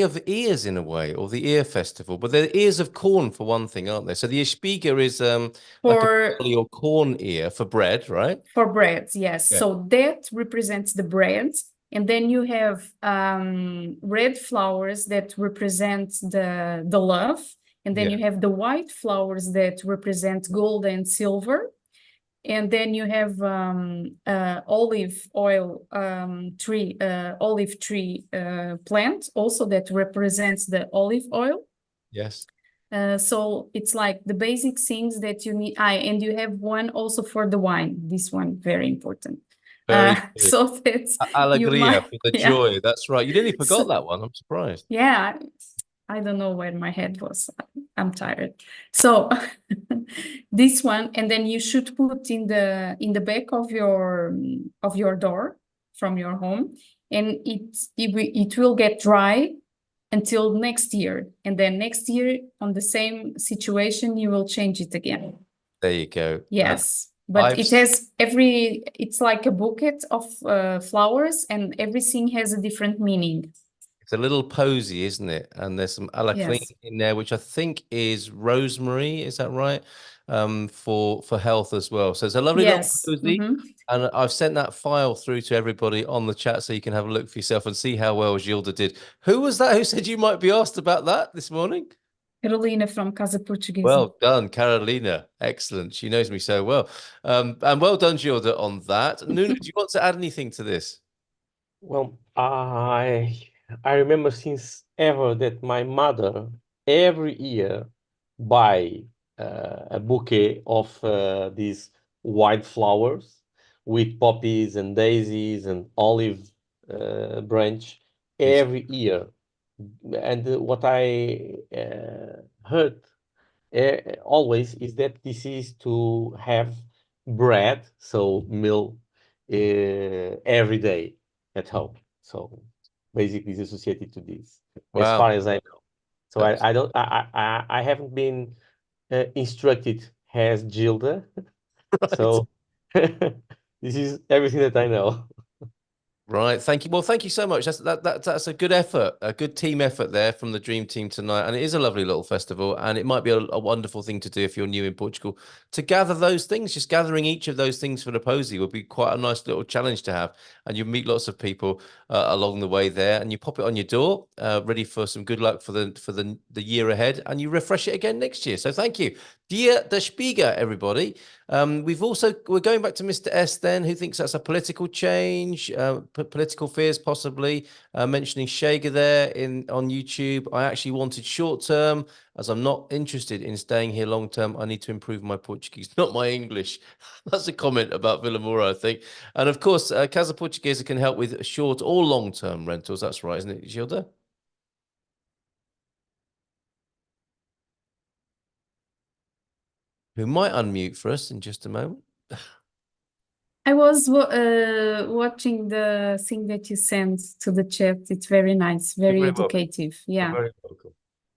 of Ears in a way, or the Ear Festival. But they're ears of corn for one thing, aren't they? So the espiga is like a barley or corn ear for bread, right? For bread, yes. Yeah. So that represents the bread. And then you have red flowers that represent the love. And then you have the white flowers that represent gold and silver. And then you have olive tree plant also that represents the olive oil. Yes. So it's like the basic things that you need. And you have one also for the wine. This one very important. So that's Alegria for the joy. That's right. You nearly forgot So- that one. I'm surprised. Yeah, I don't know where my head was. I'm tired. So this one, and then you should put in the back of your door from your home, and it will get dry until next year, and then next year on the same situation you will change it again. There you go. Yes. But it's like a bouquet of flowers, and everything has a different meaning. It's a little posy, isn't it? And there's some alaclin in there, which I think is rosemary. Is that right? For health as well. So it's a lovely little posy. And I've sent that file through to everybody on the chat so you can have a look for yourself and see how well Gilda did. Who was that who said you might be asked about that this morning? Carolina from Casa Portuguese. Well done, Carolina. Excellent. She knows me so well. And well done, Gilda, on that. Nuno, do you want to add anything to this? Well, I remember since ever that my mother every year buy a bouquet of these white flowers with poppies and daisies and olive branch every year. And what I heard always is that this is to have bread, so meal, every day at home. So basically it's associated to this, as far as I know. So I haven't been instructed as Gilda. Right. So this is everything that I know. Right. Thank you. Well, thank you so much. That's a good effort, a good team effort there from the Dream Team tonight. And it is a lovely little festival, and it might be a wonderful thing to do if you're new in Portugal, to gather those things. Just gathering each of those things for the posy would be quite a nice little challenge to have. And you meet lots of people along the way there, and you pop it on your door, ready for some good luck for the year ahead, and you refresh it again next year. So thank you. Dia de Spiga, everybody. We're going back to Mr. S then, who thinks that's a political change, political fears possibly, mentioning Shager there on YouTube. I actually wanted short term, as I'm not interested in staying here long term. I need to improve my Portuguese, not my English. That's a comment about Villamora, I think. And of course, Casa Portuguesa can help with short or long term rentals. That's right, isn't it, Gilda? Who might unmute for us in just a moment. I was watching the thing that you sent to the chat. It's very nice, very educative. Welcome. Yeah. You're very welcome.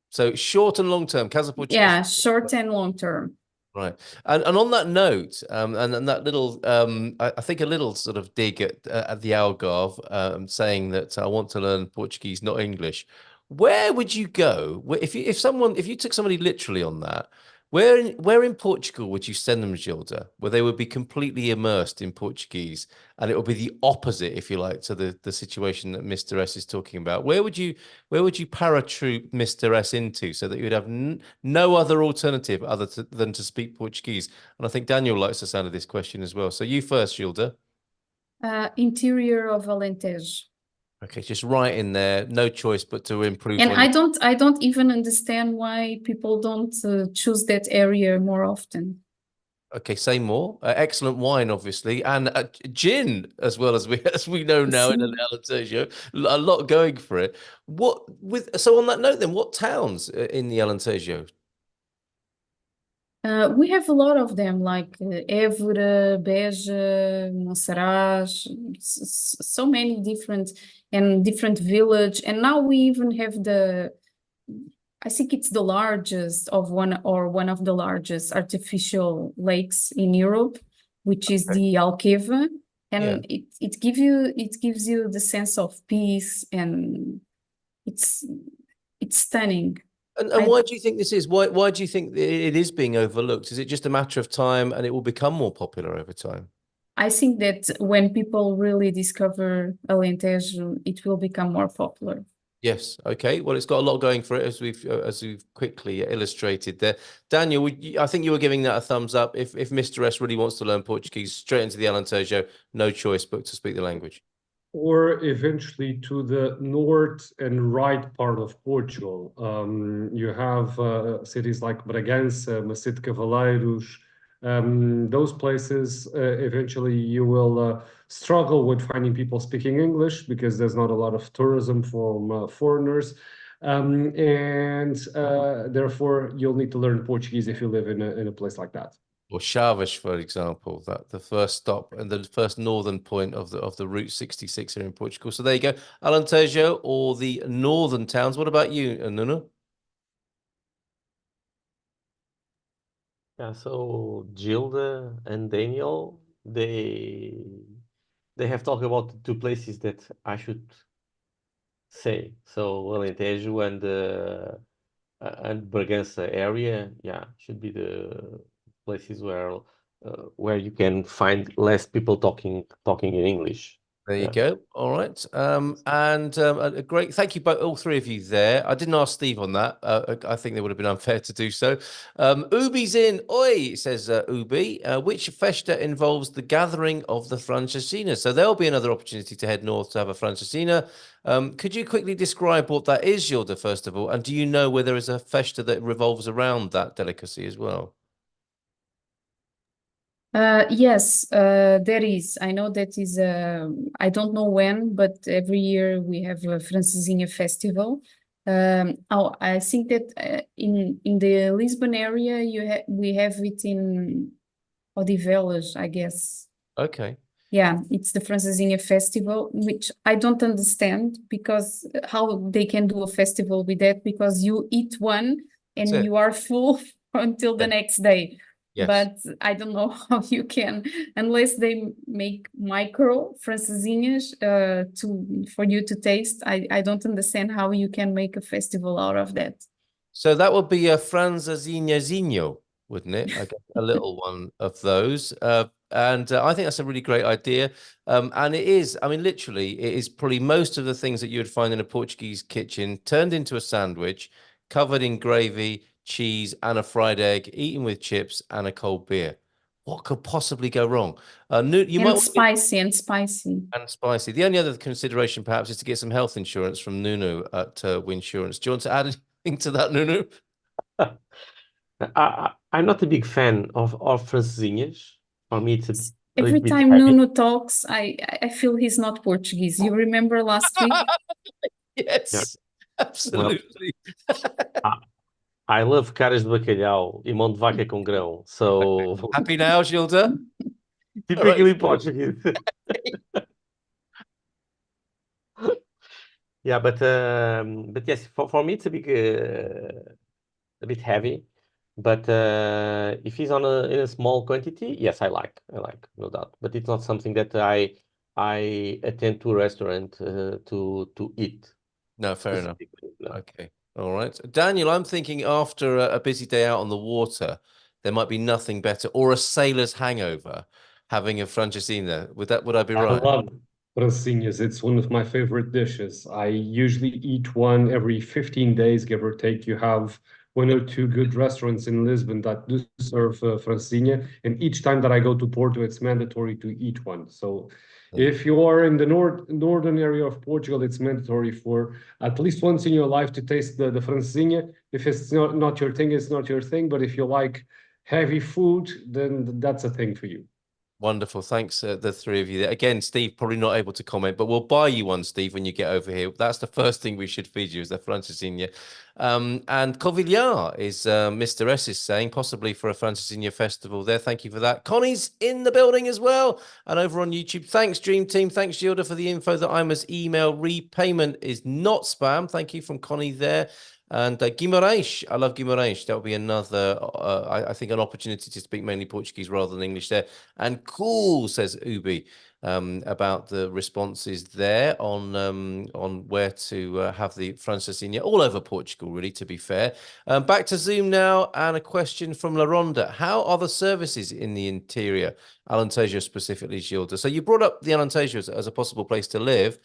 So short and long term, Casa Portuguesa. Yeah, short and long term. Right. And on that note, and that little, I think a little sort of dig at the Algarve, saying that I want to learn Portuguese, not English. Where would you go if you took somebody literally on that? Where in Portugal would you send them, Gilda, where they would be completely immersed in Portuguese, and it would be the opposite, if you like, to the situation that Mr. S is talking about? Where would you paratroop Mr. S into so that you would have no other alternative than to speak Portuguese? And I think Daniel likes the sound of this question as well. So you first, Gilda. Interior of Alentejo. Okay, just right in there, no choice but to improve. And I don't even understand why people don't choose that area more often. Okay, say more. Excellent wine, obviously, and gin as well, as we know now in Alentejo. A lot going for it. So on that note, then, what towns in the Alentejo? We have a lot of them, like Évora, Beja, Monsaraz, so many different village. And now we even have I think it's the largest one of the largest artificial lakes in Europe, which is the Alqueva. and it gives you the sense of peace, and it's stunning. And why do you think this is? Why do you think it is being overlooked? Is it just a matter of time and it will become more popular over time? I think that when people really discover Alentejo, it will become more popular. Yes. Okay. Well, it's got a lot going for it, as we've quickly illustrated there. Daniel, I think you were giving that a thumbs up. If Mr. S really wants to learn Portuguese, straight into the Alentejo, no choice but to speak the language. Or eventually to the north and right part of Portugal. You have cities like Bragança, Macete Cavaleiros. Those places, eventually you will struggle with finding people speaking English because there's not a lot of tourism from foreigners. And therefore, you'll need to learn Portuguese if you live in a place like that. Or Chaves, for example, that the first stop and the first northern point of the Route 66 here in Portugal. So there you go, Alentejo or the northern towns. What about you, Nuno? Yeah, so Gilda and Daniel, they have talked about the two places that I should say. So Alentejo and Bragança area, yeah, should be the places where you can find less people talking in English. There you go. All right. A great thank you both, all three of you there. I didn't ask Steve on that. I think it would have been unfair to do so. Ubi's in. Oi, says Ubi. Which festa involves the gathering of the Francesina? So there'll be another opportunity to head north to have a Francesina. Could you quickly describe what that is, Gilda, first of all? And do you know where there is a festa that revolves around that delicacy as well? Yes, there is. I know that is I don't know when, but every year we have a Francesinha festival. I think that in the Lisbon area we have it in Odivelas, I guess. Okay. Yeah, it's the Francesinha festival, which I don't understand because how they can do a festival with that, because you eat one and you are full until the next day. Yes. But I don't know how you can, unless they make micro francesinhas for you to taste. I don't understand how you can make a festival out of that. So that would be a francesinhazinho, wouldn't it? I guess a little one of those. And I think that's a really great idea. And it is, I mean, literally, it is probably most of the things that you would find in a Portuguese kitchen turned into a sandwich, covered in gravy, cheese, and a fried egg, eaten with chips and a cold beer. What could possibly go wrong? Spicy and spicy. And spicy. The only other consideration, perhaps, is to get some health insurance from Nuno at Winsurance. Do you want to add anything to that, Nuno? I'm not a big fan of francesinhas. For me, it's every time Nuno talks, I feel he's not Portuguese. You remember last week? Yes, absolutely. Well, I love caras de bacalhau e mão de vaca com grão. So happy now, Gilda? Typically Portuguese. Yeah, but yes, for me it's a bit heavy. But if he's in a small quantity, yes, I like, no doubt. But it's not something that I attend to a restaurant to eat. No, fair enough. No. Okay, all right, Daniel. I'm thinking after a busy day out on the water, there might be nothing better, or a sailor's hangover, having a francesinha. Would I be right? I love francesinhas. It's one of my favorite dishes. I usually eat one every 15 days, give or take. You have one or two good restaurants in Lisbon that do serve francesinha, and each time that I go to Porto, it's mandatory to eat one. So if you are in the northern area of Portugal, it's mandatory for at least once in your life to taste the francesinha. If it's not your thing, it's not your thing. But if you like heavy food, then that's a thing for you. Wonderful. Thanks, the three of you. Again, Steve, probably not able to comment, but we'll buy you one, Steve, when you get over here. That's the first thing we should feed you, is the francesinha. And Covilhã is Mr. S is saying, possibly for a francesinha festival there. Thank you for that. Connie's in the building as well. And over on YouTube, thanks, Dream Team. Thanks, Gilda, for the info that I must email. Repayment is not spam. Thank you from Connie there. And Guimarães, I love Guimarães. That would be another, I think, an opportunity to speak mainly Portuguese rather than English there. And cool, says Ubi, about the responses there on where to have the Francesinha all over Portugal, really, to be fair. Back to Zoom now, and a question from La Ronda. How are the services in the interior, Alentejo specifically, Gilda? So you brought up the Alentejo as a possible place to live.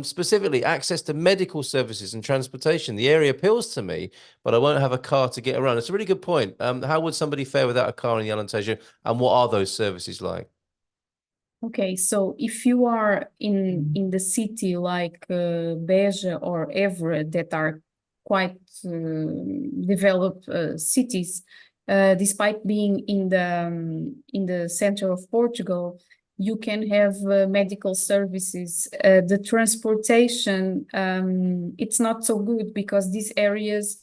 Specifically, access to medical services and transportation. The area appeals to me, but I won't have a car to get around. It's a really good point. How would somebody fare without a car in the Alentejo, and what are those services like? Okay, so if you are in the city like Beja or Évora, that are quite developed cities, despite being in the center of Portugal, you can have medical services. The transportation, it's not so good because these areas,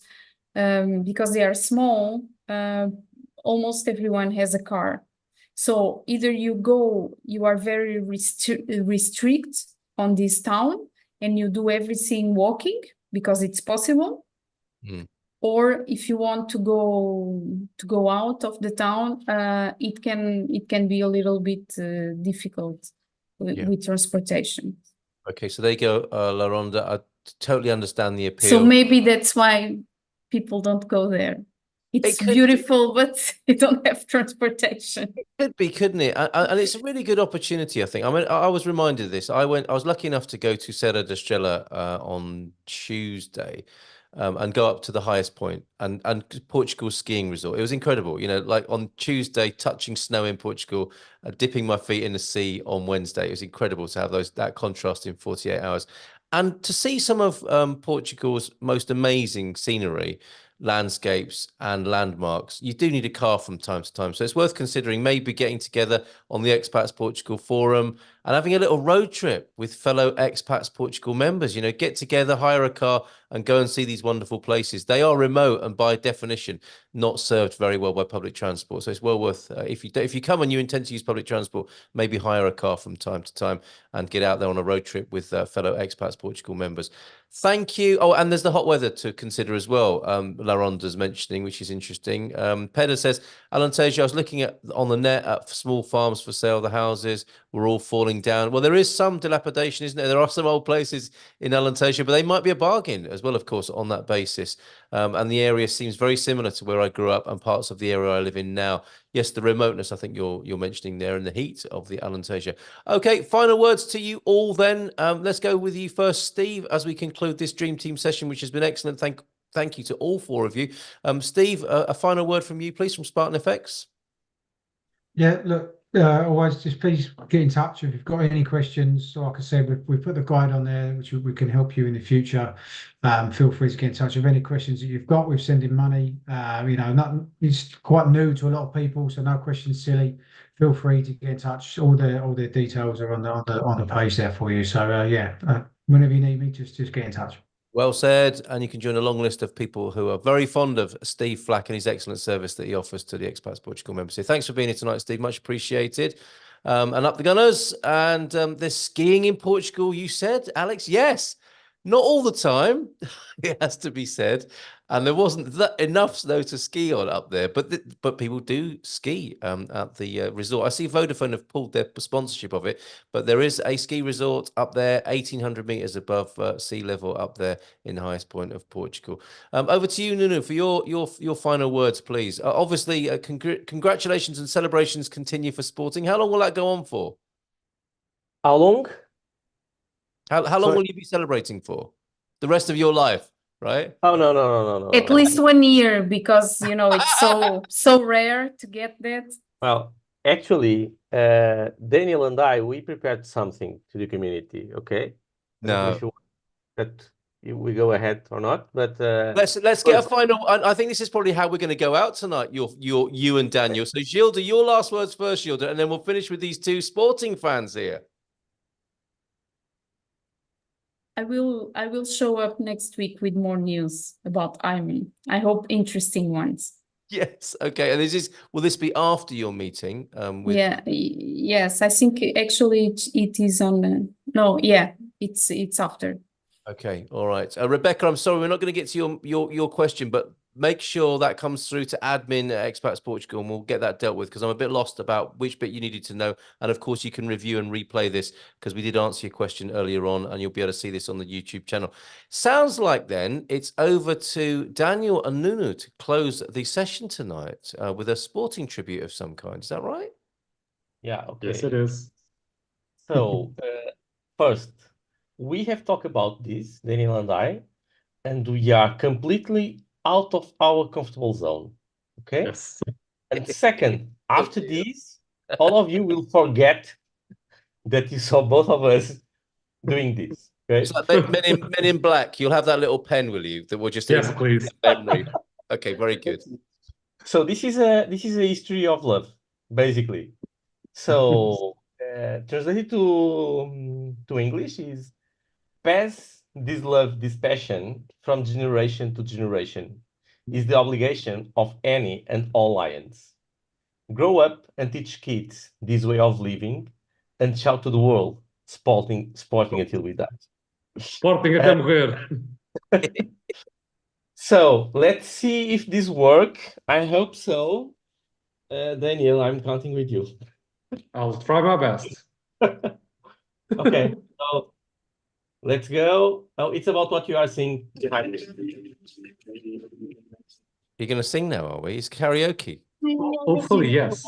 because they are small, almost everyone has a car. So either you are very restrict on this town and you do everything walking because it's possible. Or if you want to go out of the town, it can be a little bit difficult with transportation. Okay, so there you go, La Ronda. I totally understand the appeal. So maybe that's why people don't go there. It's beautiful, but you don't have transportation. It could be, couldn't it? And it's a really good opportunity, I think. I mean, I was reminded of this. I was lucky enough to go to Serra da Estrela on Tuesday. And go up to the highest point and Portugal skiing resort. It was incredible, you know, like on Tuesday, touching snow in Portugal, dipping my feet in the sea on Wednesday. It was incredible to have that contrast in 48 hours. And to see some of Portugal's most amazing scenery, landscapes and landmarks, you do need a car from time to time. So it's worth considering maybe getting together on the Expats Portugal forum and having a little road trip with fellow Expats Portugal members. You know, get together, hire a car and go and see these wonderful places. They are remote and by definition not served very well by public transport. So it's well worth, if you come and you intend to use public transport, maybe hire a car from time to time and get out there on a road trip with fellow Expats Portugal members. Thank you. Oh, and there's the hot weather to consider as well. La Ronda's mentioning, which is interesting. Peder says, Alentejo, I was looking on the net at small farms for sale. The houses were all falling down. Well, there is some dilapidation, isn't there? There are some old places in Alentejo, but they might be a bargain as well, of course, on that basis. And the area seems very similar to where I grew up and parts of the area I live in now. Yes, the remoteness, I think you're mentioning there, and the heat of the Alentejo. Okay, final words to you all then. Let's go with you first, Steve, as we conclude this Dream Team session, which has been excellent. Thank you to all four of you. Steve, a final word from you, please, from Spartan FX. Yeah, look, always just please get in touch if you've got any questions. So like I said, we've put the guide on there, which we can help you in the future. Feel free to get in touch with any questions that you've got. We've sending money. You know, it's quite new to a lot of people, so no questions silly. Feel free to get in touch. All the details are on the page there for you. So yeah, whenever you need me, just get in touch. Well said. And you can join a long list of people who are very fond of Steve Flack and his excellent service that he offers to the Expats Portugal members. So thanks for being here tonight, Steve. Much appreciated. And up the Gunners. And there's skiing in Portugal, you said, Alex? Yes. Not all the time, it has to be said. And there wasn't enough snow to ski on up there, but people do ski at the resort. I see Vodafone have pulled their sponsorship of it, but there is a ski resort up there, 1,800 meters above sea level up there in the highest point of Portugal. Over to you, Nuno, for your final words, please. Obviously, congratulations and celebrations continue for Sporting. How long will that go on for? How long? How long will you be celebrating for? The rest of your life, right? Oh, no. At least 1 year, because, you know, it's so rare to get that. Well, actually, Daniel and I, we prepared something to the community, okay? I don't know if you want that we go ahead or not, but let's get a final. I think this is probably how we're going to go out tonight. You and Daniel. So Gilda, your last words first, Gilda, and then we'll finish with these two Sporting fans here. I will show up next week with more news about Iron. I hope interesting ones. Yes. Okay. And will this be after your meeting? Yeah. Yes. I think actually it is on. No. Yeah. It's after. Okay, all right. Rebecca, I'm sorry, we're not going to get to your question, but make sure that comes through to admin at Expats Portugal, and we'll get that dealt with, because I'm a bit lost about which bit you needed to know. And of course, you can review and replay this, because we did answer your question earlier on, and you'll be able to see this on the YouTube channel. Sounds like then it's over to Daniel and Nunu to close the session tonight with a sporting tribute of some kind. Is that right? Yeah, okay. Yes, it is. So, first, we have talked about this, Daniel and I, and we are completely out of our comfortable zone. Okay? Yes. And second, after this, all of you will forget that you saw both of us doing this. Okay? It's like Men in Black. You'll have that little pen, will you? That will just Yes, please. memory. Okay, very good. So this is a history of love, basically. So translated to English is pass this love, this passion from generation to generation is the obligation of any and all lions. Grow up and teach kids this way of living and shout to the world, sporting until we die. Sporting até morrer. So let's see if this works. I hope so. Daniel, I'm counting with you. I'll try my best. Okay, so let's go. Oh, it's about what you are seeing behind me. You're going to sing now, are we? It's karaoke. Hopefully, yes.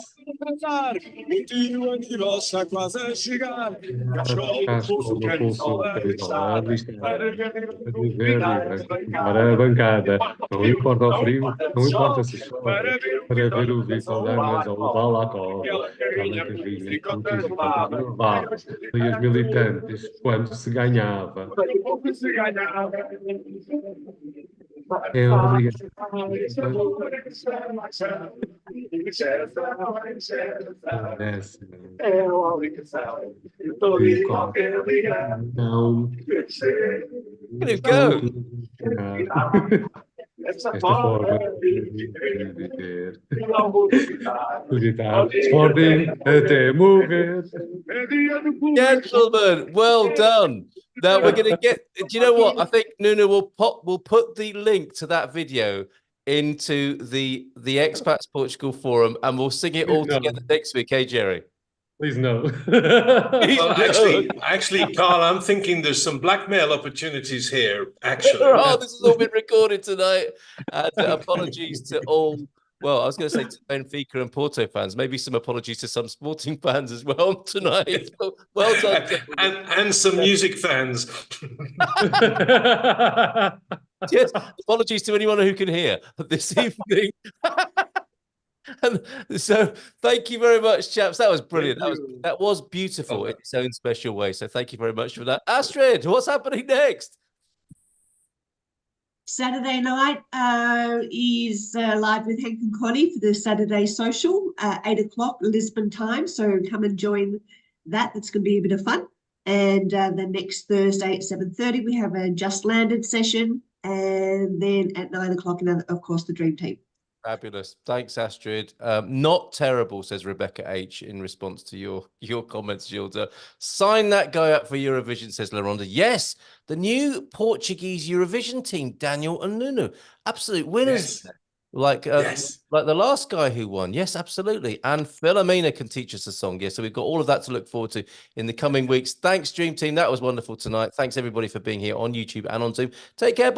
Para a bancada, não importa o frio, não importa se chove, para ver o Viçodamas ou o Balacó, aquela carrinha com 50 mil barros, e os militantes, quando se ganhava. É obrigação. Não. Look at him go. Esta forma de viver. Sporting até morrer. Gentlemen, well done. Now we're going to get. Do you know what? I think Nuna will put the link to that video into the Expats Portugal forum, and we'll sing it all together next week. Hey, Jerry. Please no. Well, actually, Carl, I'm thinking there's some blackmail opportunities here. Actually, oh, this has all been recorded tonight. And apologies to all. Well, I was going to say to Benfica and Porto fans. Maybe some apologies to some Sporting fans as well tonight. Well done, and some music fans. Yes, apologies to anyone who can hear this evening. And so thank you very much, chaps. That was brilliant. That was beautiful in its own special way. So thank you very much for that. Astrid, what's happening next? Saturday night is live with Hank and Connie for the Saturday social, 8 o'clock Lisbon time. So come and join that. That's going to be a bit of fun. And the next Thursday at 7:30, we have a Just Landed session. And then at 9 o'clock, of course, the Dream Team. Fabulous. Thanks, Astrid. Not terrible, says Rebecca H. in response to your comments, Gilda. Sign that guy up for Eurovision, says LaRonda. Yes, the new Portuguese Eurovision team, Daniel and Nunu. Absolute winners. Yes. Like the last guy who won. Yes, absolutely. And Philomena can teach us a song. Yeah, so we've got all of that to look forward to in the coming weeks. Thanks, Dream Team. That was wonderful tonight. Thanks, everybody, for being here on YouTube and on Zoom. Take care. Bye.